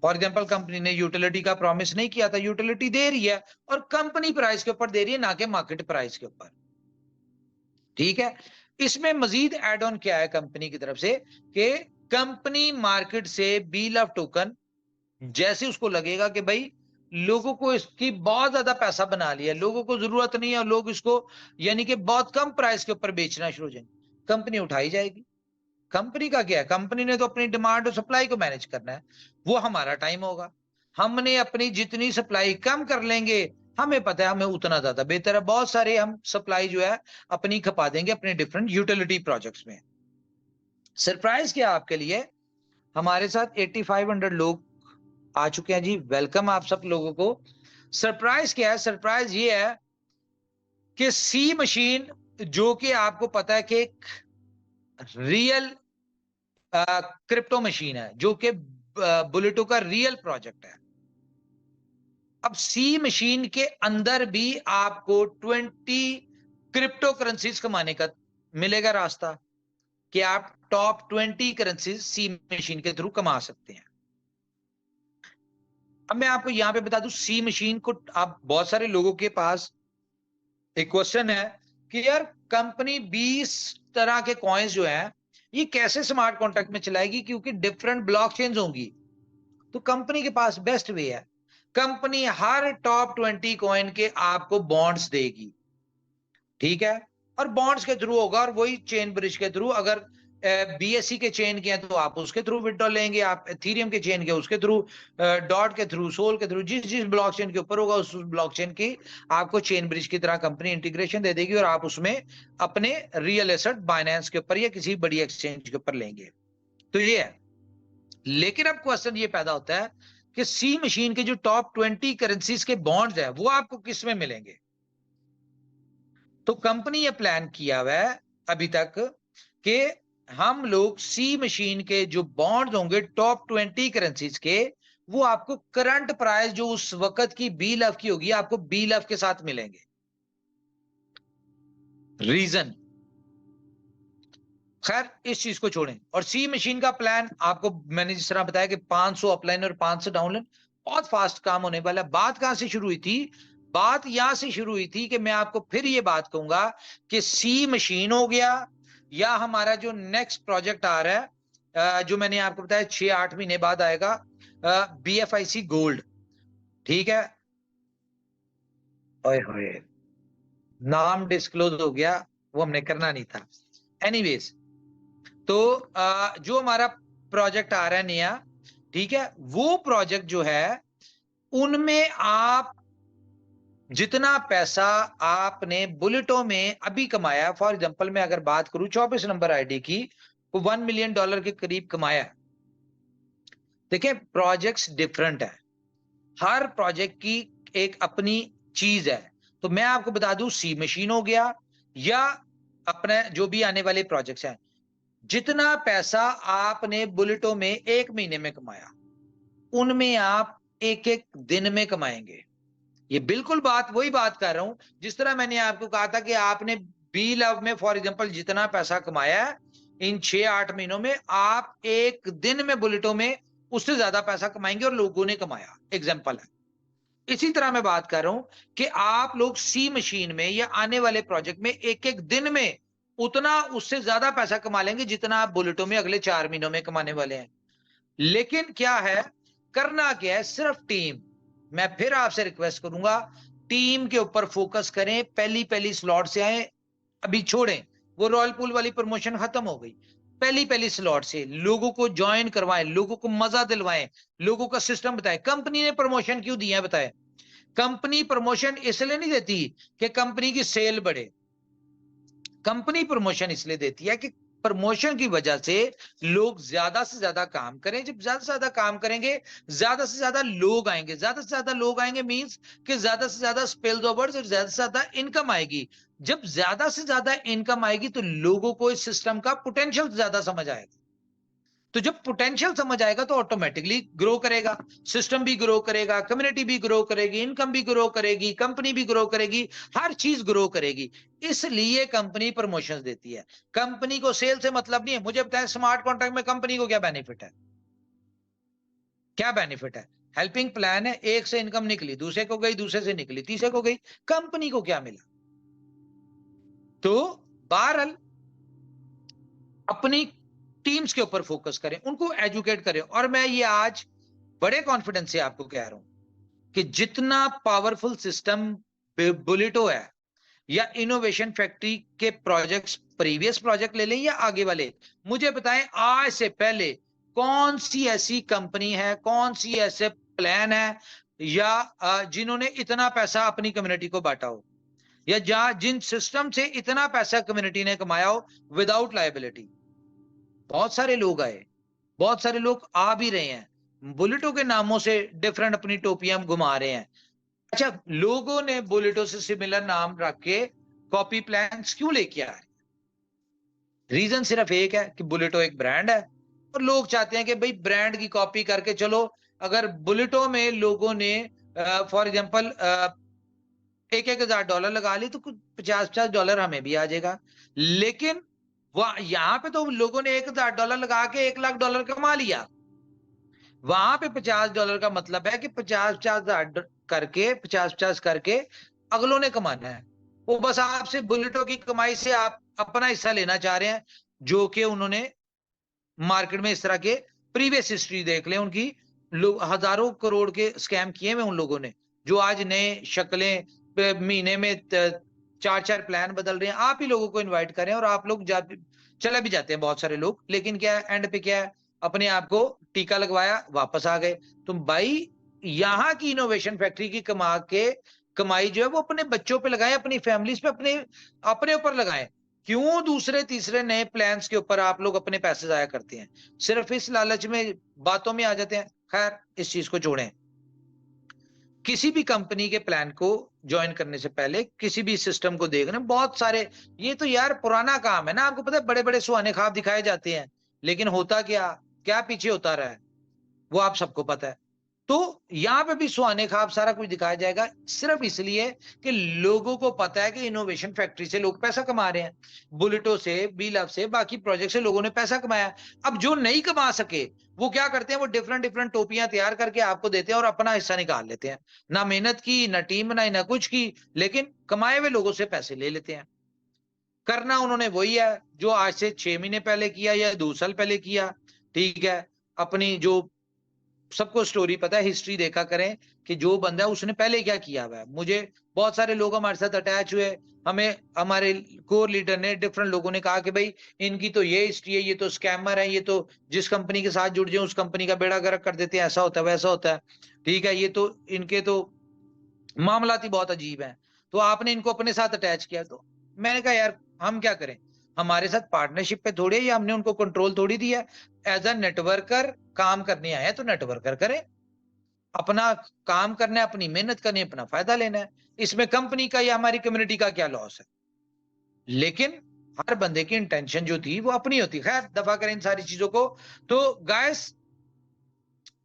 फॉर एग्जाम्पल, कंपनी ने यूटिलिटी का प्रॉमिस नहीं किया था, यूटिलिटी दे रही है, और कंपनी प्राइस के ऊपर दे रही है, ना कि मार्केट प्राइस के ऊपर। ठीक है, इसमें मजीद एड ऑन क्या है कंपनी की तरफ से कि कंपनी मार्केट से बी लव टोकन जैसे उसको लगेगा कि भाई लोगों को इसकी बहुत ज्यादा पैसा बना लिया, लोगों को जरूरत नहीं है, लोग इसको यानी कि बहुत कम प्राइस के ऊपर बेचना शुरू हो जाएंगे, कंपनी उठाई जाएगी। कंपनी का क्या है, कंपनी ने तो अपनी डिमांड और सप्लाई को मैनेज करना है, वो हमारा टाइम होगा। हमने अपनी जितनी सप्लाई कम कर लेंगे, हमें पता है हमें उतना ज्यादा बेहतर है। बहुत सारे हम सप्लाई जो है अपनी खपा देंगे अपने डिफरेंट यूटिलिटी प्रोजेक्ट्स में। सरप्राइज क्या आपके लिए, हमारे साथ 8500 लोग आ चुके हैं जी, वेलकम आप सब लोगों को। सरप्राइज क्या है, सरप्राइज ये है कि सी मशीन, जो कि आपको पता है कि एक रियल क्रिप्टो मशीन है, जो कि बुलेटो का रियल प्रोजेक्ट है। अब सी मशीन के अंदर भी आपको 20 क्रिप्टो करेंसीज कमाने का मिलेगा रास्ता, कि आप टॉप 20 करेंसीज सी मशीन के थ्रू कमा सकते हैं। अब मैं आपको यहां पे बता दूं, सी मशीन को आप बहुत सारे लोगों के पास एक क्वेश्चन है कि यार कंपनी 20 तरह के कॉइन्स जो है ये कैसे स्मार्ट कॉन्ट्रैक्ट में चलाएगी, क्योंकि डिफरेंट ब्लॉकचेन्स होंगी। तो कंपनी के पास बेस्ट वे है, कंपनी हर टॉप 20 कॉइन के आपको बॉन्ड्स देगी। ठीक है, और बॉन्ड्स के थ्रू होगा, और वही चेन ब्रिज के थ्रू, अगर बीएससी के चेन के हैं तो आप उसके थ्रू विड्रॉल लेंगे, आप एथेरियम के चेन के उसके थ्रू, डॉट के थ्रू, सोल के थ्रू, जिस जिस ब्लॉकचेन के ऊपर होगा उस ब्लॉकचेन की आपको चेन ब्रिज की तरह कंपनी इंटीग्रेशन दे देगी, और आप उसमें अपने रियल एसेट बाइनेंस के ऊपर या किसी बड़ी एक्सचेंज के ऊपर लेंगे। तो ये है। लेकिन अब क्वेश्चन ये पैदा होता है कि सी मशीन के जो टॉप 20 करेंसीज के बॉन्ड्स है वो आपको किस में मिलेंगे। तो कंपनी ये प्लान किया हुआ है अभी तक कि हम लोग सी मशीन के जो बॉन्ड्स होंगे टॉप 20 करेंसीज के, वो आपको करंट प्राइस जो उस वक्त की बी लव की होगी, आपको बी लव के साथ मिलेंगे। रीजन, खैर इस चीज को छोड़ें, और सी मशीन का प्लान आपको मैंने जिस तरह बताया कि 500 अपलाइन और 500 डाउनलाइन, बहुत फास्ट काम होने वाला है। बात कहां से शुरू हुई थी, बात यहां से शुरू हुई थी कि मैं आपको फिर ये बात कहूंगा कि सी मशीन हो गया, या हमारा जो नेक्स्ट प्रोजेक्ट आ रहा है जो मैंने आपको बताया 6-8 महीने बाद आएगा, BFIC गोल्ड। ठीक है, ओए होए नाम डिस्क्लोज हो गया, वो हमने करना नहीं था। एनीवेज, तो जो हमारा प्रोजेक्ट आ रहा है नया, ठीक है, वो प्रोजेक्ट जो है उनमें आप जितना पैसा आपने बुलेटों में अभी कमाया, फॉर एग्जांपल मैं अगर बात करूं 24 नंबर आईडी की, वो $1 मिलियन के करीब कमाया। देखिए प्रोजेक्ट्स डिफरेंट है, हर प्रोजेक्ट की एक अपनी चीज है। तो मैं आपको बता दूं, सी मशीन हो गया या अपने जो भी आने वाले प्रोजेक्ट्स हैं, जितना पैसा आपने बुलेटों में 1 महीने में कमाया, उनमें आप एक एक दिन में कमाएंगे। ये बिल्कुल वही बात कर रहा हूं जिस तरह मैंने आपको कहा था कि आपने बी लव में फॉर एग्जांपल जितना पैसा कमाया है इन 6-8 महीनों में, आप एक दिन में बुलेटों में उससे ज्यादा पैसा कमाएंगे और लोगों ने कमाया। एग्जांपल है। इसी तरह मैं बात कर रहा हूं कि आप लोग सी मशीन में या आने वाले प्रोजेक्ट में एक एक दिन में उतना उससे ज्यादा पैसा कमा लेंगे जितना आप बुलेटों में अगले 4 महीनों में कमाने वाले हैं। लेकिन क्या है, करना क्या है, सिर्फ टीम। मैं फिर आपसे रिक्वेस्ट करूंगा, टीम के ऊपर फोकस करें, पहली स्लॉट से आए, अभी छोड़ें, वो रॉयल पूल वाली प्रमोशन खत्म हो गई। पहली स्लॉट से लोगों को ज्वाइन करवाएं, लोगों को मजा दिलवाएं, लोगों का सिस्टम बताएं। कंपनी ने प्रमोशन क्यों दिया है बताएं? कंपनी प्रमोशन इसलिए नहीं देती कि कंपनी की सेल बढ़े, कंपनी प्रमोशन इसलिए देती है कि प्रमोशन की वजह से लोग ज्यादा से ज्यादा काम करें। जब ज्यादा से ज्यादा काम करेंगे, ज्यादा से ज्यादा लोग आएंगे, ज्यादा से ज्यादा लोग आएंगे मींस कि ज्यादा से ज्यादा स्पेल्स ओवर्स और ज्यादा से ज्यादा इनकम आएगी। जब ज्यादा से ज्यादा इनकम आएगी तो लोगों को इस सिस्टम का पोटेंशियल ज्यादा समझ आएगा। तो जब पोटेंशियल समझ आएगा तो ऑटोमेटिकली ग्रो करेगा, सिस्टम भी ग्रो करेगा, कम्युनिटी भी ग्रो करेगी, इनकम भी ग्रो करेगी, कंपनी भी ग्रो करेगी, हर चीज ग्रो करेगी। इसलिए कंपनी प्रमोशंस देती है। कंपनी को सेल से मतलब नहीं है। मुझे बताएं स्मार्ट कॉन्ट्रैक्ट में कंपनी को क्या बेनिफिट है? क्या बेनिफिट है? हेल्पिंग प्लान है, एक से इनकम निकली, दूसरे को गई, दूसरे से निकली, तीसरे को गई, कंपनी को क्या मिला? तो बहरहाल अपनी टीम्स के ऊपर फोकस करें, उनको एजुकेट करें। और मैं ये आज बड़े कॉन्फिडेंस से आपको कह रहा हूं कि जितना पावरफुल सिस्टम बुलेटो है या इनोवेशन फैक्ट्री के प्रोजेक्ट्स, प्रीवियस प्रोजेक्ट ले लें या आगे वाले, मुझे बताएं आज से पहले कौन सी ऐसी कंपनी है, कौन सी ऐसे प्लान है या जिन्होंने इतना पैसा अपनी कम्युनिटी को बांटा हो, या जिन सिस्टम से इतना पैसा कम्युनिटी ने कमाया हो विदाउट लायबिलिटी। बहुत सारे लोग आए, बहुत सारे लोग आ भी रहे हैं, बुलेटों के नामों से डिफरेंट अपनी टोपियां घुमा रहे हैं। अच्छा, लोगों ने बुलेटों से सिमिलर नाम रख के कॉपी प्लान्स क्यों लेके आ रहे हैं? रीजन सिर्फ एक है कि बुलेटो एक ब्रांड है और लोग चाहते हैं कि भाई ब्रांड की कॉपी करके चलो। अगर बुलेटो में लोगों ने फॉर एग्जांपल $1,000 लगा ली तो कुछ $50 हमें भी आ जाएगा। लेकिन यहां पे तो लोगों ने $1,000 लगा के $1,00,000 कमा लिया। वहां पे $50 का मतलब है कि 50-50 करके 50-50 करके अगलों ने कमाना है। वो बस आपसे बुलेटों की कमाई से आप अपना हिस्सा लेना चाह रहे हैं, जो कि उन्होंने मार्केट में इस तरह के प्रीवियस हिस्ट्री देख लें उनकी, हजारों करोड़ के स्कैम किए हुए उन लोगों ने, जो आज नए शक्लें महीने में 4-4 प्लान बदल रहे हैं। आप ही लोगों को इनवाइट करें और आप लोग चले भी जाते हैं बहुत सारे लोग, लेकिन क्या है एंड पे क्या है, अपने आप को टीका लगवाया वापस आ गए। तो भाई यहाँ की इनोवेशन फैक्ट्री की कमाई जो है वो अपने बच्चों पे लगाएं, अपनी फैमिलीज पे, अपने ऊपर लगाएं। क्यों दूसरे तीसरे नए प्लान्स के ऊपर आप लोग अपने पैसे जाया करते हैं? सिर्फ इस लालच में बातों में आ जाते हैं। खैर, इस चीज को छोड़ें। किसी भी कंपनी के प्लान को ज्वाइन करने से पहले किसी भी सिस्टम को देखना, बहुत सारे, ये तो यार पुराना काम है ना, आपको पता है बड़े बड़े सुहाने ख्वाब दिखाए जाते हैं, लेकिन होता क्या पीछे होता रहा है वो आप सबको पता है। तो यहां पे भी सुहाने ख्वाब सारा कुछ दिखाया जाएगा, सिर्फ इसलिए कि लोगों को पता है कि इनोवेशन फैक्ट्री से लोग पैसा कमा रहे हैं, बुलेटो से, बी लव से, बाकी प्रोजेक्ट से लोगों ने पैसा कमाया। अब जो नहीं कमा सके वो क्या करते हैं, वो डिफरेंट टोपियां तैयार करके आपको देते हैं और अपना हिस्सा निकाल लेते हैं। ना मेहनत की, ना टीम बनाई, ना कुछ की, लेकिन कमाए हुए लोगों से पैसे ले लेते हैं। करना उन्होंने वही है जो आज से 6 महीने पहले किया या 2 साल पहले किया। ठीक है, अपनी जो सबको स्टोरी पता है, हिस्ट्री देखा करें कि जो बंदा है उसने पहले क्या किया हुआ है। मुझे बहुत सारे लोग हमारे साथ अटैच हुए, हमें हमारे कोर लीडर ने, डिफरेंट लोगों ने कहा कि भाई इनकी तो ये हिस्ट्री है, ये तो स्कैमर है, ये तो जिस कंपनी के साथ जुड़ जाए उस कंपनी का बेड़ा गर्क कर देते हैं, ऐसा होता है वैसा होता है, ठीक है, ये तो इनके तो मामलात ही बहुत अजीब है, तो आपने इनको अपने साथ अटैच किया। तो मैंने कहा यार हम क्या करें, हमारे साथ पार्टनरशिप पे थोड़ी है, या हमने उनको कंट्रोल थोड़ी दिया। एज अ नेटवर्कर काम करने आए हैं तो नेटवर्कर करें, अपना काम करना है, अपनी मेहनत करनी है, अपना फायदा लेना है, इसमें कंपनी का या हमारी कम्युनिटी का क्या लॉस है। लेकिन हर बंदे की इंटेंशन जो थी वो अपनी होती। खैर दफा करें इन सारी चीजों को। तो गाइस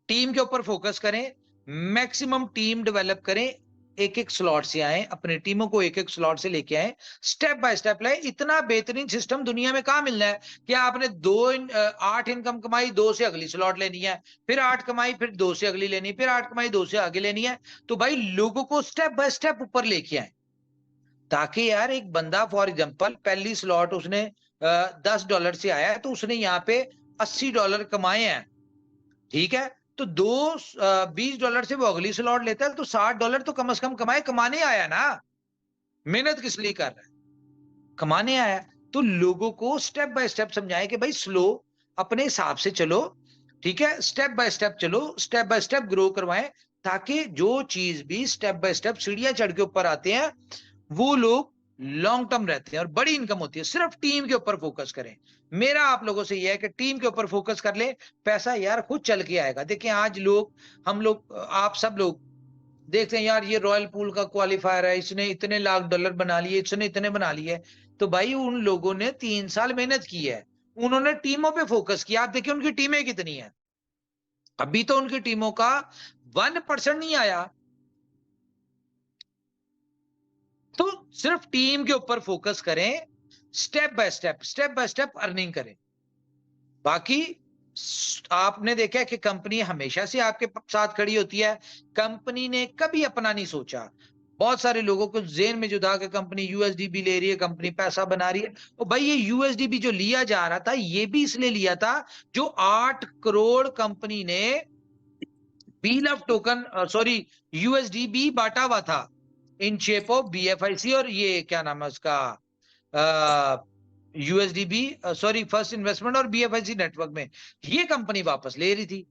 टीम के ऊपर फोकस करें, मैक्सिमम टीम डेवलप करें, एक एक स्लॉट से आए, अपनी टीमों को एक एक स्लॉट से लेके आए, स्टेप बाय स्टेप लाए। इतना बेहतरीन सिस्टम दुनिया में कहां मिलना है कि आपने 8 इनकम कमाई, 2 से अगली स्लॉट लेनी है, फिर 8 कमाई, फिर 2 से अगली लेनी, फिर 8 कमाई, 2 से आगे लेनी है। तो भाई लोगों को स्टेप बाय स्टेप ऊपर लेके आए, ताकि यार एक बंदा फॉर एग्जांपल पहली स्लॉट उसने $10 से आया है, तो उसने यहाँ पे $80 कमाए हैं, ठीक है, तो $20 से वो अगली स्लॉट लेता है, तो $60 तो कम से कम कमाने आया ना। मेहनत किस लिए कर रहा है, कमाने आया। तो लोगों को स्टेप बाय स्टेप समझाएं कि भाई स्लो, अपने हिसाब से चलो, ठीक है, स्टेप बाय स्टेप चलो, स्टेप बाय स्टेप ग्रो करवाएं, ताकि जो चीज भी स्टेप बाय स्टेप सीढ़ियां चढ़ के ऊपर आते हैं वो लोग लॉन्ग टर्म रहते हैं और बड़ी इनकम होती है। सिर्फ टीम के ऊपर फोकस करें। मेरा आप लोगों से यह है कि टीम के ऊपर फोकस कर ले, पैसा यार खुद चल के आएगा। देखिए आज हम लोग आप सब लोग देखते हैं यार, ये रॉयल पूल का क्वालिफायर है, इसने इतने लाख डॉलर बना लिए, इसने इतने बना लिए। तो भाई उन लोगों ने 3 साल मेहनत की है, उन्होंने टीमों पे फोकस किया। आप देखिए उनकी टीमें कितनी है, अभी तो उनकी टीमों का 1% नहीं आया। तो सिर्फ टीम के ऊपर फोकस करें, स्टेप बाय स्टेप अर्निंग करें। बाकी आपने देखा है कि कंपनी हमेशा से आपके साथ खड़ी होती है, कंपनी ने कभी अपना नहीं सोचा। बहुत सारे लोगों को जेन में जुदा के कंपनी यूएसडीबी ले रही है, कंपनी पैसा बना रही है। और भाई ये यूएसडीबी जो लिया जा रहा था, ये भी इसलिए लिया था जो 8 करोड़ कंपनी ने बील ऑफ टोकन यूएसडीबी बांटा हुआ था इन शेप ऑफ बीएफआईसी, और ये क्या नाम है उसका, यूएसडीबी फर्स्ट इन्वेस्टमेंट और बीएफआईसी नेटवर्क में ये कंपनी वापस ले रही थी।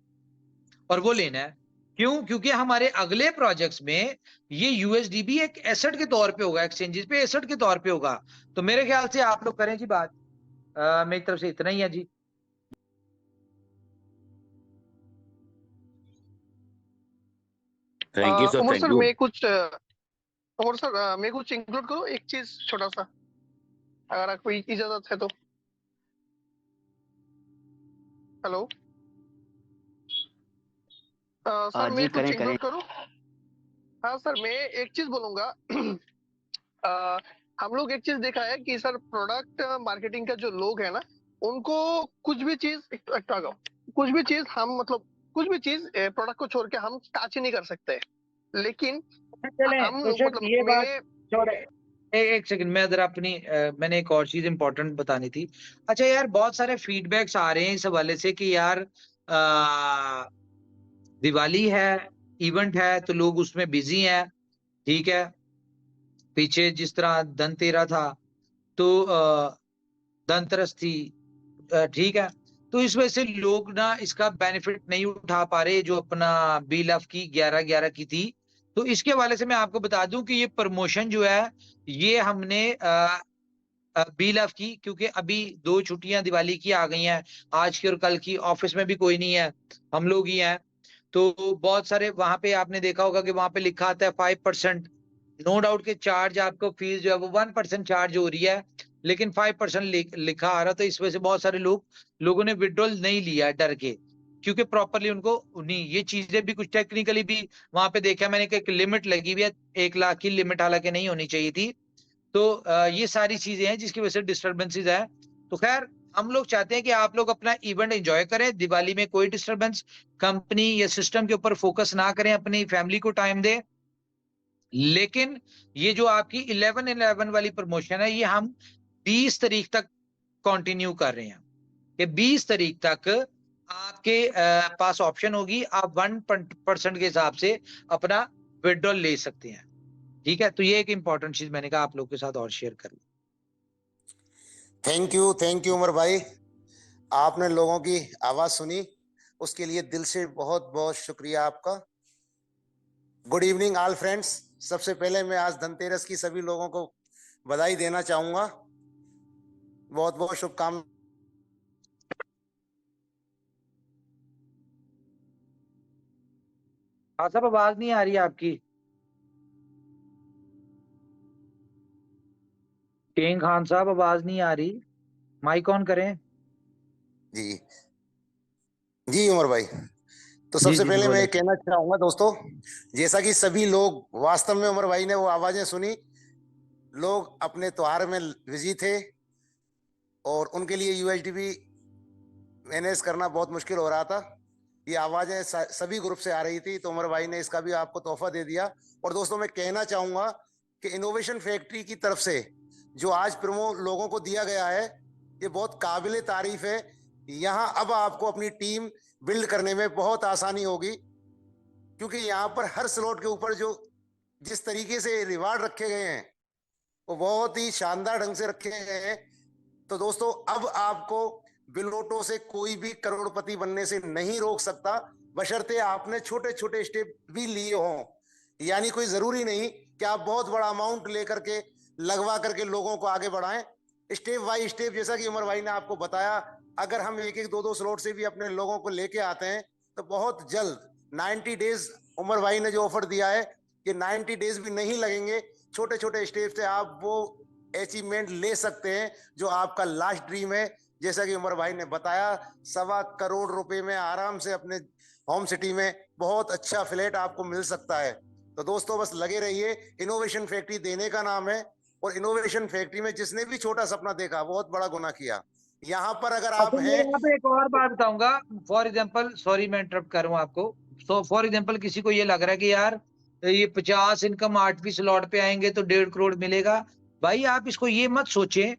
और वो लेना है क्यों? क्योंकि हमारे अगले प्रोजेक्ट्स में ये यूएसडीबी एक एसेट के तौर पे होगा, एक्सचेंजेस पे एसेट के तौर पे होगा। तो मेरे ख्याल से आप लोग करें जी बात। मेरी तरफ से इतना ही है जी। Thank you sir. Umar thank sir you. मैं कुछ इंक्लूड करूं, एक चीज छोटा सा, अगर आपको इजाजत है तो। हेलो सर, मैं कुछ इंक्लूड करूं? हाँ सर, मैं एक चीज बोलूंगा। हम लोग एक चीज देखा है कि सर प्रोडक्ट मार्केटिंग का जो लोग है ना, उनको कुछ भी चीज प्रोडक्ट को छोड़ के हम टच ही नहीं कर सकते। लेकिन हम मतलब एक सेकंड में अगर अपनी मैंने एक और चीज इंपॉर्टेंट बतानी थी। अच्छा यार, बहुत सारे फीडबैक्स आ रहे हैं इस हवाले से कि यार दिवाली है, इवेंट है, तो लोग उसमें बिजी हैं, ठीक है, पीछे जिस तरह धनतेरस था तो धनतेरस थी, ठीक है, तो इस वजह से लोग ना इसका बेनिफिट नहीं उठा पा रहे, जो अपना बीलफ की 11/11 की थी। तो इसके हवाले से मैं आपको बता दूं कि ये प्रमोशन जो है ये हमने बीलफ की, क्योंकि अभी 2 छुट्टियां दिवाली की आ गई हैं, आज की और कल की, ऑफिस में भी कोई नहीं है, हम लोग ही हैं। तो बहुत सारे वहां पे आपने देखा होगा कि वहां पे लिखा आता है 5%, नो डाउट के चार्ज आपको फीस जो है वो 1% चार्ज हो रही है, लेकिन 5% लिखा आ रहा। तो इस वजह से बहुत सारे लोगों ने विड्रॉल नहीं लिया डर के, क्योंकि प्रॉपरली उनको नहीं, ये चीजें भी कुछ टेक्निकली भी वहां पे देखा मैंने कि एक लिमिट लगी हुई है, 1 लाख की लिमिट, हालांकि नहीं होनी चाहिए थी। तो ये सारी चीजें हैं जिसकी वजह से डिस्टर्बेंसेज है। तो खैर हम लोग चाहते हैं कि आप लोग अपना इवेंट एंजॉय करें, दिवाली में कोई डिस्टर्बेंस, कंपनी या सिस्टम के ऊपर फोकस ना करें, अपनी फैमिली को टाइम दें। लेकिन ये जो आपकी 11/11 वाली प्रमोशन है, ये हम 20 तारीख तक कंटिन्यू कर रहे हैं कि 20 तारीख तक आपके पास ऑप्शन होगी, आप 1% के हिसाब से अपना विड्रॉल ले सकते हैं। ठीक है, तो ये एक इंपॉर्टेंट चीज मैंने कहा आप लोग के साथ और शेयर कर ली। थैंक यू उमर भाई, आपने लोगों की आवाज सुनी, उसके लिए दिल से बहुत बहुत शुक्रिया आपका। Good evening all friends. सबसे पहले मैं आज धनतेरस की सभी लोगों को बधाई देना चाहूंगा, बहुत बहुत शुभकामनाएं। हाँ साहब, आवाज नहीं आ रही है आपकी। किंग खान साहब, आवाज नहीं आ रही, माइक ऑन करें। जी जी उमर भाई, तो जी सबसे जी पहले मैं ये बोले। कहना चाहूंगा दोस्तों, जैसा कि सभी लोग वास्तव में उमर भाई ने वो आवाजें सुनी, लोग अपने त्योहार में बिजी थे और उनके लिए यूएचडीबी मैनेज करना बहुत मुश्किल हो रहा था। ये आवाजें सभी ग्रुप से आ रही थी, तो उमर भाई ने इसका भी आपको तोहफा दे दिया। और दोस्तों मैं कहना चाहूंगा कि इनोवेशन फैक्ट्री की तरफ से जो आज प्रोमो लोगों को दिया गया है, ये बहुत काबिले तारीफ है। यहाँ अब आपको अपनी टीम बिल्ड करने में बहुत आसानी होगी, क्योंकि यहाँ पर हर स्लॉट के ऊपर जो जिस तरीके से रिवार्ड रखे गए हैं वो बहुत ही शानदार ढंग से रखे गए हैं। तो दोस्तों अब आपको बिलोटो से कोई भी करोड़पति बनने से नहीं रोक सकता, बशर्ते आपने छोटे छोटे स्टेप भी लिए हों। यानी कोई जरूरी नहीं कि आप बहुत बड़ा अमाउंट लेकर के लगवा करके लोगों को आगे बढ़ाएं। स्टेप बाय स्टेप, जैसा कि उमर भाई ने आपको बताया, अगर हम एक एक दो दो स्लॉट से भी अपने लोगों को लेके आते हैं तो बहुत जल्द 90 डेज, उमर भाई ने जो ऑफर दिया है कि 90 डेज भी नहीं लगेंगे, छोटे छोटे स्टेप से आप वो अचीवमेंट ले सकते हैं जो आपका लास्ट ड्रीम है। जैसा कि उमर भाई ने बताया, 1.25 करोड़ रुपए में आराम से अपने होम सिटी में बहुत अच्छा फ्लैट आपको मिल सकता है। तो दोस्तों बस लगे रहिए, इनोवेशन फैक्ट्री देने का नाम है, और इनोवेशन फैक्ट्री में जिसने भी छोटा सपना देखा बहुत बड़ा गुनाह किया। यहाँ पर अगर आप अच्छा, मैं हैं, यहाँ पे एक और बात बताऊंगा। फॉर एग्जाम्पल, सॉरी मैं इंटरप्ट कर रहा हूँ आपको। सो फॉर एग्जाम्पल, किसी को ये लग रहा है कि यार ये 50 इनकम 8वीं स्लॉट पे आएंगे तो 1.5 करोड़ मिलेगा। भाई आप इसको ये मत सोचें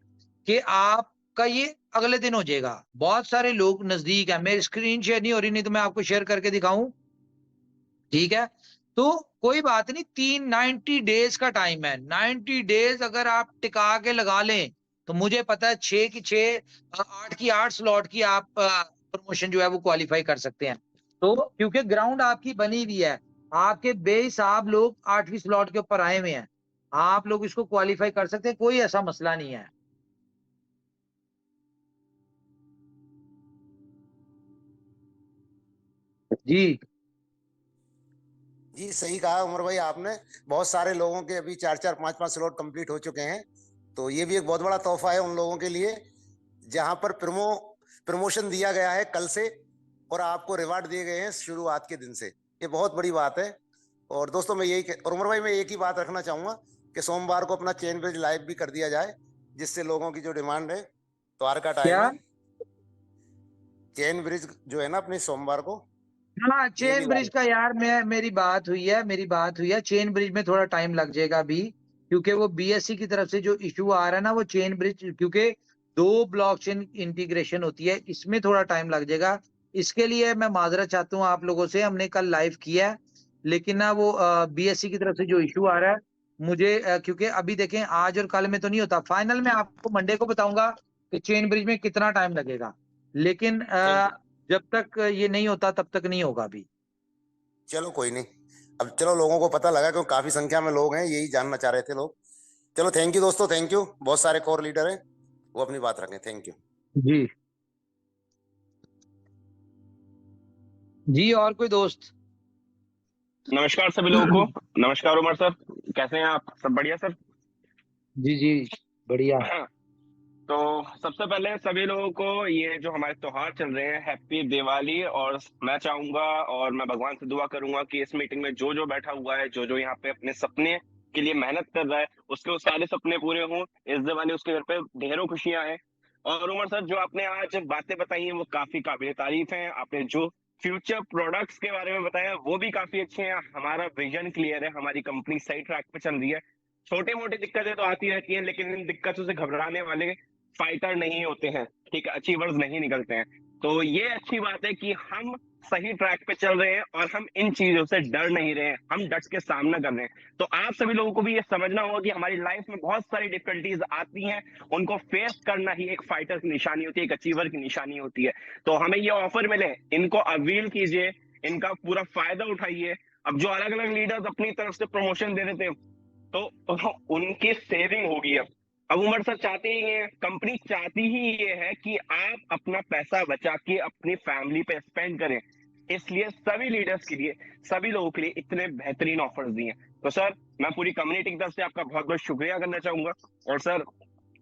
कि आपका ये अगले दिन हो जाएगा। बहुत सारे लोग नजदीक है, मेरी स्क्रीन शेयर नहीं हो रही, नहीं तो मैं आपको शेयर करके दिखाऊं। ठीक है, तो कोई बात नहीं, 90 डेज का टाइम है। 90 डेज अगर आप टिका के लगा लें तो मुझे पता है 6 की 6, 8 की 8 स्लॉट की आप प्रमोशन जो है वो क्वालिफाई कर सकते हैं। तो क्योंकि ग्राउंड आपकी बनी हुई है, आपके बेहिसाब लोग 8वीं स्लॉट के ऊपर आए हुए हैं, आप लोग इसको क्वालिफाई कर सकते हैं, कोई ऐसा मसला नहीं है। जी जी सही कहा उमर भाई आपने, बहुत सारे लोगों के अभी 4-4 5-5 स्लॉट कंप्लीट हो चुके हैं। तो ये भी एक बहुत बड़ा तोहफा है उन लोगों के लिए जहां पर प्रमोशन दिया गया है कल से, और आपको रिवार्ड दिए गए हैं शुरुआत के दिन से। ये बहुत बड़ी बात है। और दोस्तों मैं और उमर भाई मैं एक ही बात रखना चाहूंगा कि सोमवार को अपना चेन ब्रिज लाइव भी कर दिया जाए, जिससे लोगों की जो डिमांड है, त्योहार का टाइम क्या? है, चेन ब्रिज जो है ना अपनी सोमवार को, हाँ, ये भी चेन ब्रिज का यार मेरी बात हुई है। चेन ब्रिज में थोड़ा टाइम लग जाएगा अभी, क्योंकि वो बीएससी की तरफ से जो इशू आ रहा है ना, वो चेन ब्रिज, क्योंकि 2 ब्लॉकचेन इंटीग्रेशन होती है, इसमें थोड़ा टाइम लग जाएगा। इसके लिए मैं माजरत चाहता हूँ आप लोगों से, हमने कल लाइव किया है, लेकिन ना वो बीएससी की तरफ से जो इशू आ रहा है, मुझे क्योंकि अभी देखें आज और कल में तो नहीं होता, फाइनल में आपको मंडे को बताऊंगा कि चेन ब्रिज में कितना टाइम लगेगा। लेकिन जब तक ये नहीं होता तब तक नहीं होगा अभी। चलो कोई नहीं, अब चलो लोगों को पता लगा, क्योंकि काफी संख्या में लोग हैं, यही जानना चाह रहे थे लोग। चलो थैंक यू दोस्तों, थैंक यू। बहुत सारे कोर लीडर हैं, वो अपनी बात रखें। थैंक यू जी जी। और कोई दोस्त? नमस्कार सभी लोगों को। नमस्कार उमर सर, कैसे हैं आप? सब बढ़िया सर? जी जी बढ़िया। तो सबसे पहले सभी लोगों को ये जो हमारे त्योहार चल रहे हैं, हैप्पी दिवाली। और मैं चाहूंगा और मैं भगवान से दुआ करूंगा कि इस मीटिंग में जो जो बैठा हुआ है, जो जो यहाँ पे अपने सपने के लिए मेहनत कर रहा है, उसके वो सारे सपने पूरे हों इस दिवाली, उसके घर पे ढेरों खुशियां आए। और उमर सर, जो आपने आज बातें बताई हैं वो काफी काबिल तारीफ हैं। आपने जो फ्यूचर प्रोडक्ट्स के बारे में बताया वो भी काफी अच्छे हैं। हमारा विजन क्लियर है, हमारी कंपनी सही ट्रैक पे चल रही है। छोटे मोटी दिक्कतें तो आती रहती हैं, लेकिन इन दिक्कतों से घबराने वाले फाइटर नहीं होते हैं, ठीक है, अचीवर्स नहीं निकलते हैं। तो ये अच्छी बात है कि हम सही ट्रैक पे चल रहे हैं और हम इन चीजों से डर नहीं रहे हैं, हम डट के सामना कर रहे हैं। तो आप सभी लोगों को भी ये समझना होगा कि हमारी लाइफ में बहुत सारी डिफिकल्टीज आती हैं, उनको फेस करना ही एक फाइटर की निशानी होती है, एक अचीवर की निशानी होती है। तो हमें ये ऑफर मिले, इनको अवील कीजिए, इनका पूरा फायदा उठाइए। अब जो अलग अलग लीडर्स अपनी तरफ से प्रमोशन दे देते हैं तो उनकी सेविंग होगी। अब उमर सर चाहते ही है, कंपनी चाहती ही ये है कि आप अपना पैसा बचा के अपनी फैमिली पे स्पेंड करें, इसलिए सभी लीडर्स के लिए, सभी लोगों के लिए इतने बेहतरीन ऑफर्स दिए। तो सर मैं पूरी कम्युनिटी की तरफ से आपका बहुत बहुत शुक्रिया करना चाहूंगा, और सर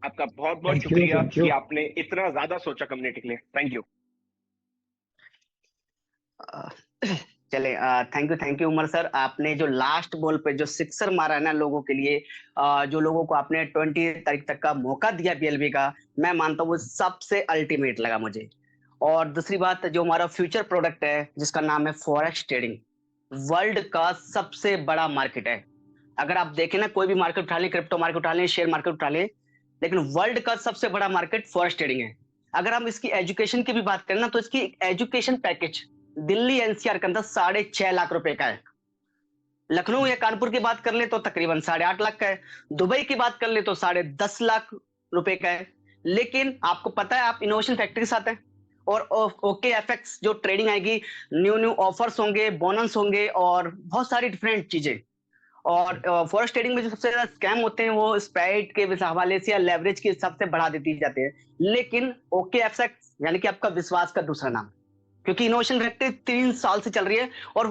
आपका बहुत बहुत शुक्रिया कि आपने इतना ज्यादा सोचा कम्युनिटी के लिए। Thank you. चले, थैंक यू उमर सर। आपने जो लास्ट बॉल पे जो सिक्सर मारा है ना लोगों के लिए, जो लोगों को आपने 20 तारीख तक का मौका दिया बीएलबी का, मैं मानता हूँ वो सबसे अल्टीमेट लगा मुझे। और दूसरी बात, जो हमारा फ्यूचर प्रोडक्ट है जिसका नाम है फॉरेक्स ट्रेडिंग, वर्ल्ड का सबसे बड़ा मार्केट है। अगर आप देखें ना, कोई भी मार्केट उठा लें, क्रिप्टो मार्केट उठा लें, शेयर मार्केट उठा लें, लेकिन वर्ल्ड का सबसे बड़ा मार्केट फॉरेक्स ट्रेडिंग है। अगर हम इसकी एजुकेशन की भी बात करें ना, तो इसकी एजुकेशन पैकेज दिल्ली एनसीआर के अंदर 6.5 लाख रुपए का है। लखनऊ या कानपुर की बात कर ले तो तकरीबन 8.5 लाख का है। दुबई की बात कर ले तो 10.5 लाख रुपए का है। लेकिन आपको पता है, आप इनोवेशन फैक्ट्री के साथ हैं, और ओके एफएक्स जो ट्रेडिंग आएगी, न्यू ऑफर्स होंगे, बोनस होंगे और बहुत सारी डिफरेंट चीजें। और फॉरेक्स ट्रेडिंग में जो सबसे ज्यादा स्कैम होते हैं वो स्प्रेड के हवाले से या लेवरेज के हिसाब से बढ़ा देती जाते हैं। लेकिन ओके एफएक्स यानी कि आपका विश्वास का दूसरा नाम, क्योंकि इनोवेशन फैक्ट्री 3 साल से चल रही है, और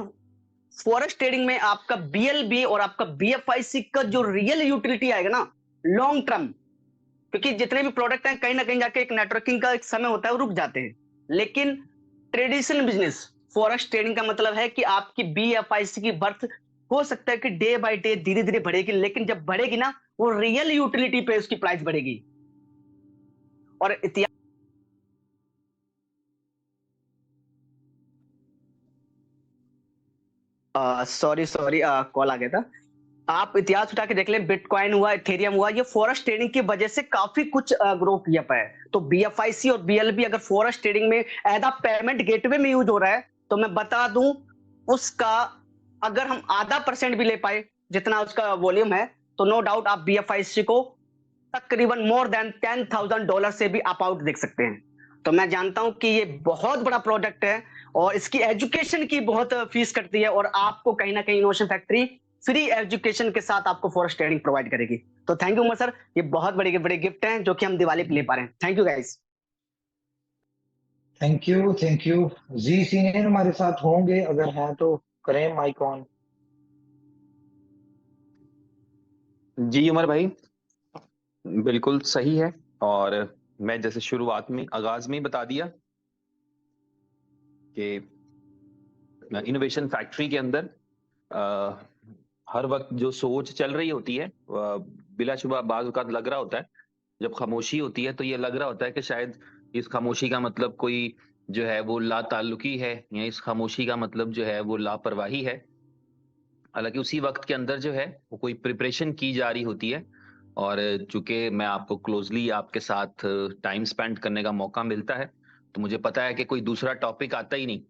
फॉरेक्स ट्रेडिंग में आपका बीएलबी और आपका बीएफआईसी का जो रियल यूटिलिटी आएगा ना लॉन्ग टर्म, क्योंकि जितने भी प्रोडक्ट हैं कहीं ना कहीं जाके एक नेटवर्किंग का एक समय होता है, वो रुक जाते हैं। लेकिन ट्रेडिशनल बिजनेस फॉरेक्स ट्रेडिंग का मतलब है कि आपकी बीएफआईसी की बर्थ हो सकता है कि डे बाय डे धीरे धीरे बढ़ेगी, लेकिन जब बढ़ेगी ना, वो रियल यूटिलिटी पे उसकी प्राइस बढ़ेगी। और इतिहास सॉरी कॉल आ गया था। आप इतिहास उठा के देख लें, बिटकॉइन हुआ, इथेरियम हुआ, ये फॉरेक्स ट्रेडिंग की वजह से काफी कुछ ग्रो किया पाया है। तो बीएफआईसी और बीएलबी अगर फॉरेक्स ट्रेडिंग में एज अ पेमेंट गेटवे में यूज हो रहा है, तो मैं बता दूं, उसका अगर हम आधा % भी ले पाए जितना उसका वॉल्यूम है, तो नो डाउट आप बीएफआईसी को तकरीबन मोर देन $10,000 से भी अप आउट देख सकते हैं। तो मैं जानता हूं कि ये बहुत बड़ा प्रोडक्ट है और इसकी एजुकेशन की बहुत फीस कटती है, और आपको कहीं ना कहीं इनोवेशन फैक्ट्री फ्री एजुकेशन के साथ आपको फॉरेक्स ट्रेडिंग प्रोवाइड करेगी। तो थैंक यू उमर सर, ये बहुत बड़े बड़े गिफ्ट हैं जो कि हम दिवाली पे ले पा रहे हैं। Thank you guys. Thank you. जी सीनियर हमारे साथ होंगे, अगर हैं तो करें माइक ऑन। जी उमर भाई, बिल्कुल सही है। और मैं जैसे शुरुआत में आगाज में ही बता दिया कि इनोवेशन फैक्ट्री के अंदर हर वक्त जो सोच चल रही होती है, बिलाशुबा बाज़ औक़ात लग रहा होता है, जब खामोशी होती है तो ये लग रहा होता है कि शायद इस खामोशी का मतलब कोई जो है वो लाताल्लुकी है, या इस खामोशी का मतलब जो है वो लापरवाही है। हालांकि उसी वक्त के अंदर जो है वो कोई प्रिपरेशन की जा रही होती है। और चूंकि मैं आपको क्लोजली आपके साथ टाइम स्पेंड करने का मौका मिलता है, तो मुझे पता है कि कोई दूसरा टॉपिक आता ही नहीं।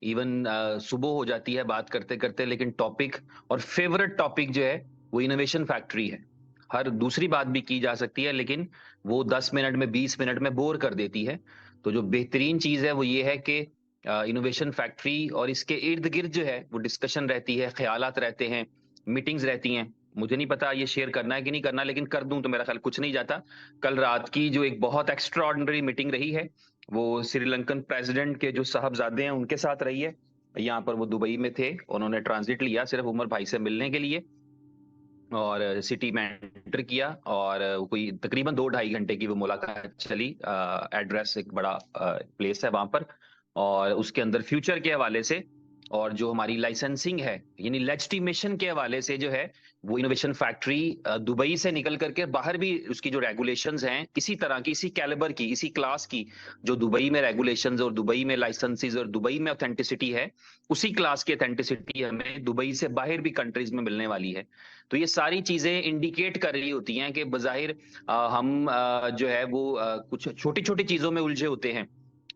इवन सुबह हो जाती है बात करते करते, लेकिन टॉपिक और फेवरेट टॉपिक जो है वो इनोवेशन फैक्ट्री है। हर दूसरी बात भी की जा सकती है, लेकिन वो 10 मिनट में 20 मिनट में बोर कर देती है। तो जो बेहतरीन चीज है वो ये है कि इनोवेशन फैक्ट्री और इसके इर्द गिर्द जो है वो डिस्कशन रहती है, ख्यालात रहते हैं, मीटिंग्स रहती हैं। मुझे नहीं पता ये शेयर करना है कि नहीं करना, लेकिन कर दूं तो मेरा ख्याल कुछ नहीं जाता। कल रात की जो एक बहुत एक्स्ट्राऑर्डिनरी मीटिंग रही है, वो श्रीलंकन प्रेसिडेंट के जो साहबजादे हैं उनके साथ रही है। यहाँ पर वो दुबई में थे, उन्होंने ट्रांजिट लिया सिर्फ उमर भाई से मिलने के लिए, और सिटी में एंटर किया, और कोई तकरीबन 2-2.5 घंटे की वो मुलाकात चली। एड्रेस एक बड़ा प्लेस है वहां पर, और उसके अंदर फ्यूचर के हवाले से और जो हमारी लाइसेंसिंग है यानी लेजिटिमेशन के हवाले से जो है वो इनोवेशन फैक्ट्री दुबई से निकल करके बाहर भी उसकी जो रेगुलेशंस हैं इसी तरह की, इसी कैलिबर की, इसी क्लास की, जो दुबई में रेगुलेशंस और दुबई में लाइसेंसेस और दुबई में ऑथेंटिसिटी है, उसी क्लास की ऑथेंटिसिटी हमें दुबई से बाहर भी कंट्रीज में मिलने वाली है। तो ये सारी चीजें इंडिकेट कर रही होती हैं कि बजाहिर हम जो है वो कुछ छोटी छोटी चीजों में उलझे होते हैं,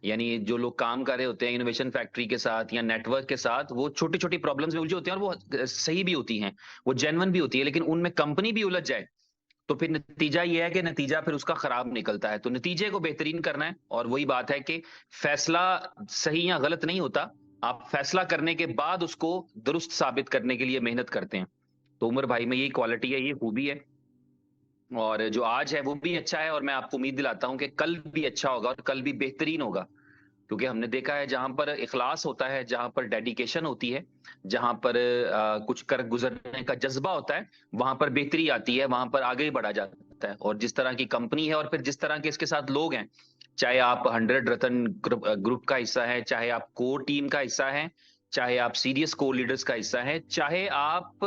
यानी जो लोग काम कर रहे होते हैं इनोवेशन फैक्ट्री के साथ या नेटवर्क के साथ, वो छोटी छोटी प्रॉब्लम्स में उलझे होते हैं और वो सही भी होती हैं, वो जेन्युइन भी होती है, लेकिन उनमें कंपनी भी उलझ जाए तो फिर नतीजा ये है कि नतीजा फिर उसका खराब निकलता है। तो नतीजे को बेहतरीन करना है, और वही बात है कि फैसला सही या गलत नहीं होता, आप फैसला करने के बाद उसको दुरुस्त साबित करने के लिए मेहनत करते हैं। तो उमर भाई में यही क्वालिटी है, ये खूबी है, और जो आज है वो भी अच्छा है, और मैं आपको उम्मीद दिलाता हूं कि कल भी अच्छा होगा और कल भी बेहतरीन होगा। क्योंकि हमने देखा है जहां पर इखलास होता है, जहां पर डेडिकेशन होती है, जहां पर कुछ कर गुजरने का जज्बा होता है, वहां पर बेहतरी आती है, वहां पर आगे बढ़ा जाता है। और जिस तरह की कंपनी है और फिर जिस तरह के इसके साथ लोग हैं, चाहे आप 100 रतन ग्रुप का हिस्सा है, चाहे आप कोर टीम का हिस्सा है, चाहे आप सीरियस कोर लीडर्स का हिस्सा है, चाहे आप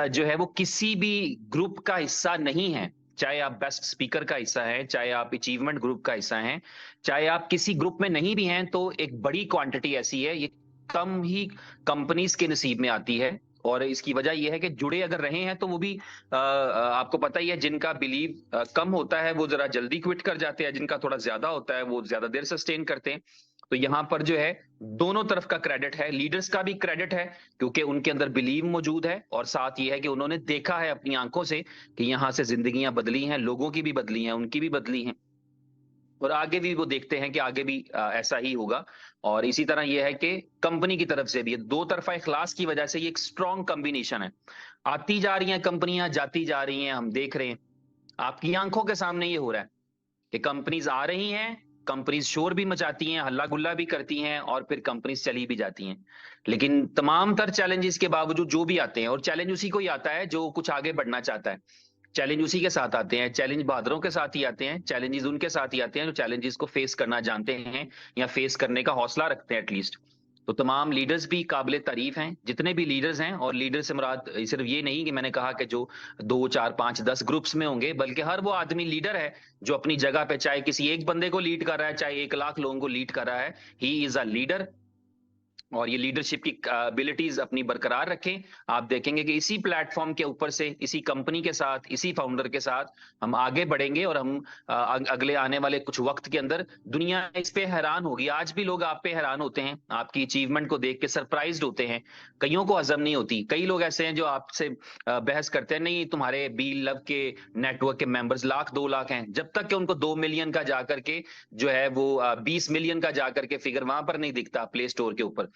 जो है वो किसी भी ग्रुप का हिस्सा नहीं है, चाहे आप बेस्ट स्पीकर का हिस्सा है, चाहे आप अचीवमेंट ग्रुप का हिस्सा हैं, चाहे आप किसी ग्रुप में नहीं भी हैं, तो एक बड़ी क्वांटिटी ऐसी है, ये कम ही कंपनीज के नसीब में आती है। और इसकी वजह यह है कि जुड़े अगर रहे हैं तो वो भी आपको पता ही है, जिनका बिलीव कम होता है वो जरा जल्दी क्विट कर जाते हैं, जिनका थोड़ा ज्यादा होता है वो ज्यादा देर सस्टेन करते हैं। तो यहाँ पर जो है दोनों तरफ का क्रेडिट है, लीडर्स का भी क्रेडिट है क्योंकि उनके अंदर बिलीव मौजूद है, और साथ ये है कि उन्होंने देखा है अपनी आंखों से कि यहाँ से जिंदगियां बदली हैं, लोगों की भी बदली हैं, उनकी भी बदली हैं, और आगे भी वो देखते हैं कि आगे भी ऐसा ही होगा। और इसी तरह ये है कि कंपनी की तरफ से भी दो तरफा इखलास की वजह से ये एक स्ट्रॉन्ग कॉम्बिनेशन है। आती जा रही हैं कंपनियां, जाती जा रही हैं, हम देख रहे हैं, आपकी आंखों के सामने ये हो रहा है कि कंपनीज आ रही हैं, कंपनीज शोर भी मचाती हैं, हल्ला गुल्ला भी करती हैं, और फिर कंपनीज चली भी जाती हैं। लेकिन तमाम तर चैलेंजेस के बावजूद जो भी आते हैं, और चैलेंज उसी को ही आता है जो कुछ आगे बढ़ना चाहता है, चैलेंज उसी के साथ आते हैं, चैलेंज बहादुरों के साथ ही आते हैं, चैलेंजेस उनके साथ ही आते हैं जो चैलेंजेस को फेस करना जानते हैं या फेस करने का हौसला रखते हैं एटलीस्ट। तो तमाम लीडर्स भी काबिले तारीफ हैं, जितने भी लीडर्स हैं, और लीडर से मुराद सिर्फ ये नहीं कि मैंने कहा कि जो 2 4 5 10 ग्रुप्स में होंगे, बल्कि हर वो आदमी लीडर है जो अपनी जगह पे, चाहे किसी एक बंदे को लीड कर रहा है, चाहे 1 लाख लोगों को लीड कर रहा है, ही इज अ लीडर। और ये लीडरशिप की एबिलिटीज अपनी बरकरार रखें। आप देखेंगे कि इसी प्लेटफॉर्म के ऊपर से, इसी कंपनी के साथ, इसी फाउंडर के साथ हम आगे बढ़ेंगे, और हम अगले आने वाले कुछ वक्त के अंदर दुनिया इस पे हैरान होगी। आज भी लोग आप पे हैरान होते हैं, आपकी अचीवमेंट को देख के सरप्राइज्ड होते हैं, कईयों को हजम नहीं होती। कई लोग ऐसे हैं जो आपसे बहस करते हैं, नहीं तुम्हारे बी लव के नेटवर्क के मेंबर्स 1 लाख 2 लाख हैं, जब तक कि उनको 2 मिलियन का जाकर के जो है वो 20 मिलियन का जाकर के फिगर वहां पर नहीं दिखता प्ले स्टोर के ऊपर,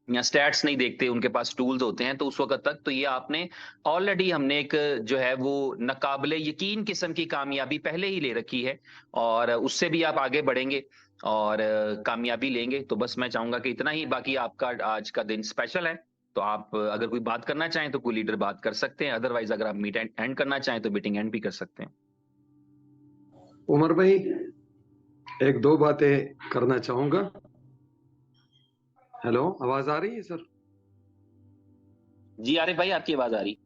या स्टैट्स नहीं देखते, उनके पास टूल्स होते हैं, तो उस वक्त तक तो ये आपने ऑलरेडी, हमने एक जो है वो नाकाबिले यकीन किस्म की कामयाबी पहले ही ले रखी है, और उससे भी आप आगे बढ़ेंगे और कामयाबी लेंगे। तो बस मैं चाहूंगा कि इतना ही, बाकी आपका आज का दिन स्पेशल है, तो आप अगर कोई बात करना चाहें तो कोई लीडर बात कर सकते हैं, अदरवाइज अगर आप मीट एंड करना चाहें तो मीटिंग एंड भी कर सकते हैं। उमर भाई, 1-2 बातें करना चाहूंगा। हेलो, आवाज आ रही है सर? जी आरिफ भाई, आपकी आवाज आ रही।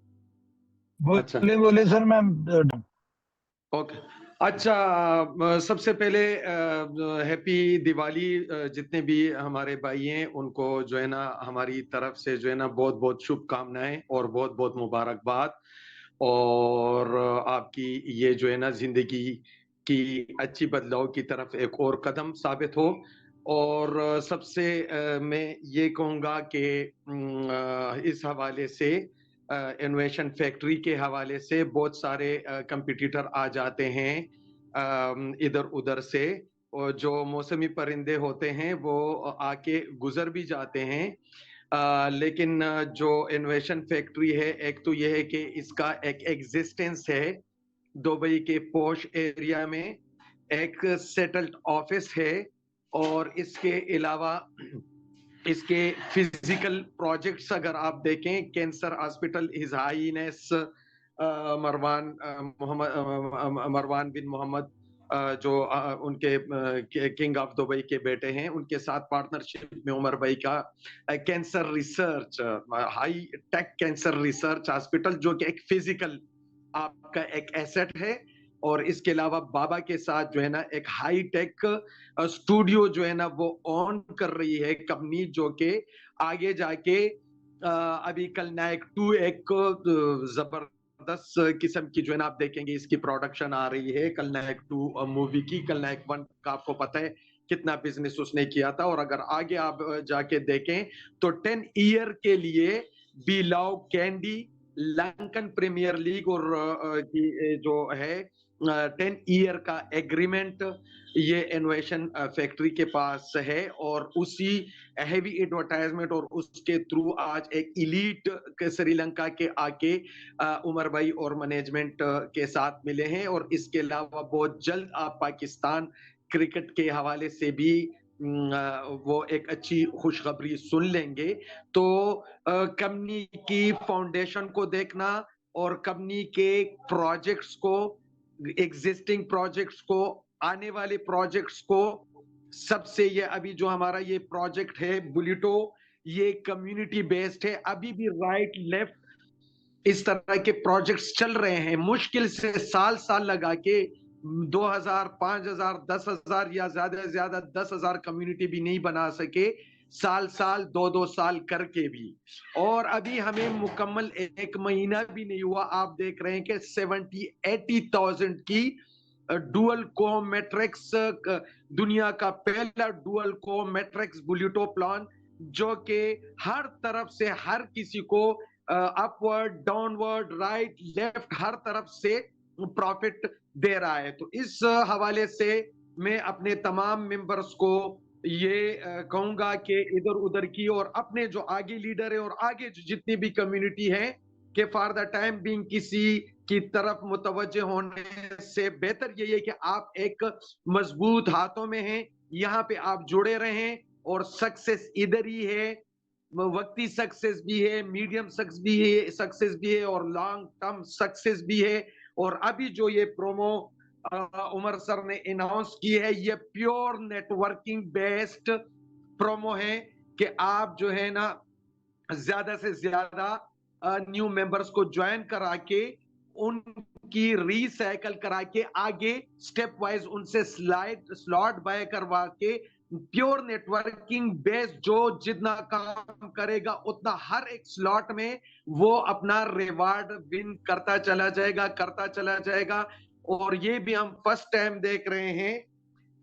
अच्छा, बोले सर, मैं ओके। अच्छा, सबसे पहले हैप्पी दिवाली। जितने भी हमारे भाई हैं उनको जो है ना हमारी तरफ से जो है ना बहुत बहुत शुभकामनाएं और बहुत बहुत मुबारकबाद, और आपकी ये जो है ना जिंदगी की अच्छी बदलाव की तरफ एक और कदम साबित हो। और सबसे मैं ये कहूँगा कि इस हवाले से इनोवेशन फैक्ट्री के हवाले से बहुत सारे कंपटीटर आ जाते हैं इधर उधर से, और जो मौसमी परिंदे होते हैं वो आके गुजर भी जाते हैं। लेकिन जो इनोवेशन फैक्ट्री है, एक तो ये है कि इसका एक एग्जिस्टेंस है दुबई के पॉश एरिया में, एक सेटल्ड ऑफिस है, और इसके अलावा इसके फिजिकल प्रोजेक्ट्स अगर आप देखें, cancer hospital, his highness Marwan bin Mohammed जो उनके किंग ऑफ दुबई के बेटे हैं, उनके साथ पार्टनरशिप में उमर भाई का cancer research, high tech cancer research hospital, जो कि एक फिजिकल आपका एक एसेट है। और इसके अलावा बाबा के साथ जो है ना एक हाई टेक स्टूडियो जो है ना वो ऑन कर रही है कंपनी, जो कि आगे जाके अभी कल नायक 2 एक जबरदस्त किस्म की जो है ना आप देखेंगे इसकी प्रोडक्शन आ रही है, कल नायक 2 मूवी की। कल नायक 1 का आपको पता है कितना बिजनेस उसने किया था। और अगर आगे आप जाके देखें तो 10 ईयर के लिए बिलाव कैंडी लंकन प्रीमियर लीग और की जो है 10 ईयर का एग्रीमेंट ये इनोवेशन फैक्ट्री के पास है। और उसी हैवी एडवर्टाइजमेंट और उसके थ्रू आज एक इलीट श्रीलंका के आके उमर भाई और मैनेजमेंट के साथ मिले हैं। और इसके अलावा बहुत जल्द आप पाकिस्तान क्रिकेट के हवाले से भी वो एक अच्छी खुशखबरी सुन लेंगे। तो कंपनी की फाउंडेशन को देखना और कंपनी के प्रोजेक्ट्स को, एग्जिस्टिंग प्रोजेक्ट्स को, आने वाले प्रोजेक्ट्स को, सबसे ये अभी जो हमारा ये प्रोजेक्ट है बुलेटो, ये कम्युनिटी बेस्ड है। अभी भी राइट लेफ्ट इस तरह के प्रोजेक्ट्स चल रहे हैं। मुश्किल से साल साल लगा के 2000, 5000, 10,000 या ज्यादा से ज्यादा 10,000 कम्युनिटी भी नहीं बना सके, साल साल 2-2 साल करके भी। और अभी हमें मुकम्मल 1 महीना भी नहीं हुआ, आप देख रहे हैं कि 70-80,000 की डुअल कोम मैट्रिक्स, दुनिया का पहला डुअल कोम मैट्रिक्स बुलेटो प्लान, जो कि हर तरफ से हर किसी को अपवर्ड, डाउनवर्ड, राइट, लेफ्ट, हर तरफ से प्रॉफिट दे रहा है। तो इस हवाले से मैं अपने तमाम मेंबर्स को ये कहूंगा कि इधर उधर की और अपने जो आगे लीडर है और आगे जितनी भी कम्युनिटी है कि फॉर द टाइम बीइंग किसी की तरफ मुतवज्जे होने से बेहतर यही है कि आप एक मजबूत हाथों में हैं, यहाँ पे आप जुड़े रहें। और सक्सेस इधर ही है, वक्ती सक्सेस भी है, मीडियम सक्सेस भी है और लॉन्ग टर्म सक्सेस भी है। और अभी जो ये प्रोमो उमर सर ने अनाउंस की है, ये प्योर नेटवर्किंग बेस्ड प्रोमो है कि आप जो है ना ज्यादा से ज्यादा न्यू मेंबर्स को ज्वाइन करा के उनकी रिसाइकल करा के आगे स्टेप वाइज उनसे स्लॉट बाय करवा के प्योर नेटवर्किंग बेस्ड जो जितना काम करेगा उतना हर एक स्लॉट में वो अपना रिवार्ड विन करता चला जाएगा। और ये भी हम फर्स्ट टाइम देख रहे हैं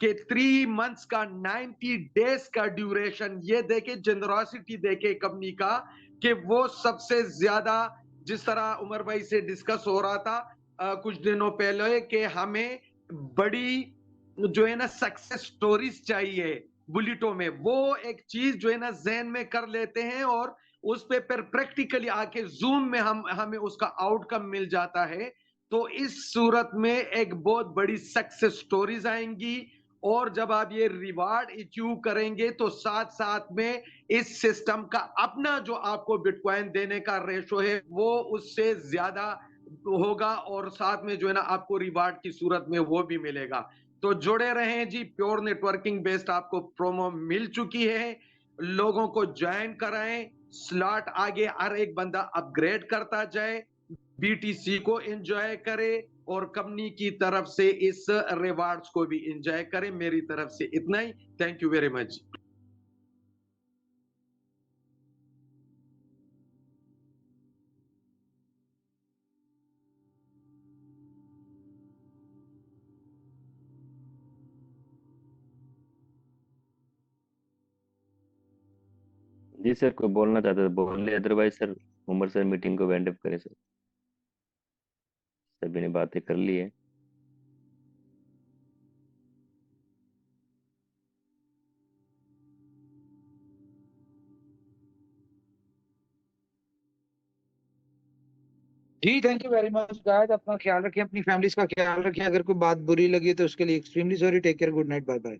कि 3 मंथ्स का 90 डेज का ड्यूरेशन, ये देखे जेनरोसिटी देखे कंपनी का कि वो सबसे ज्यादा, जिस तरह उमर भाई से डिस्कस हो रहा था कुछ दिनों पहले कि हमें बड़ी जो है ना सक्सेस स्टोरीज चाहिए बुलेटो में, वो एक चीज जो है ना जहन में कर लेते हैं और उस पे फिर प्रैक्टिकली आके जूम में हमें उसका आउटकम मिल जाता है। तो इस सूरत में एक बहुत बड़ी सक्सेस स्टोरीज आएंगी। और जब आप ये रिवार्ड अचीव करेंगे तो साथ साथ में इस सिस्टम का अपना जो आपको बिटकॉइन देने का रेशो है वो उससे ज्यादा होगा और साथ में जो है ना आपको रिवार्ड की सूरत में वो भी मिलेगा। तो जुड़े रहें जी, प्योर नेटवर्किंग बेस्ड आपको प्रोमो मिल चुकी है, लोगों को ज्वाइन कराएं, स्लॉट आगे हर एक बंदा अपग्रेड करता जाए, बीटीसी को एंजॉय करे और कंपनी की तरफ से इस रिवार्ड्स को भी एंजॉय करें। मेरी तरफ से इतना ही, थैंक यू वेरी मच। जी सर, कोई बोलना चाहता था बोल ले, otherwise sir Umar sir meeting को वाइंड अप करें सर, सभी ने बातें कर ली है। जी thank you very much guys, अपना ख्याल रखें, अपनी फैमिलीज का ख्याल रखें। अगर कोई बात बुरी लगी तो उसके लिए extremely sorry. Take care, good night, bye bye.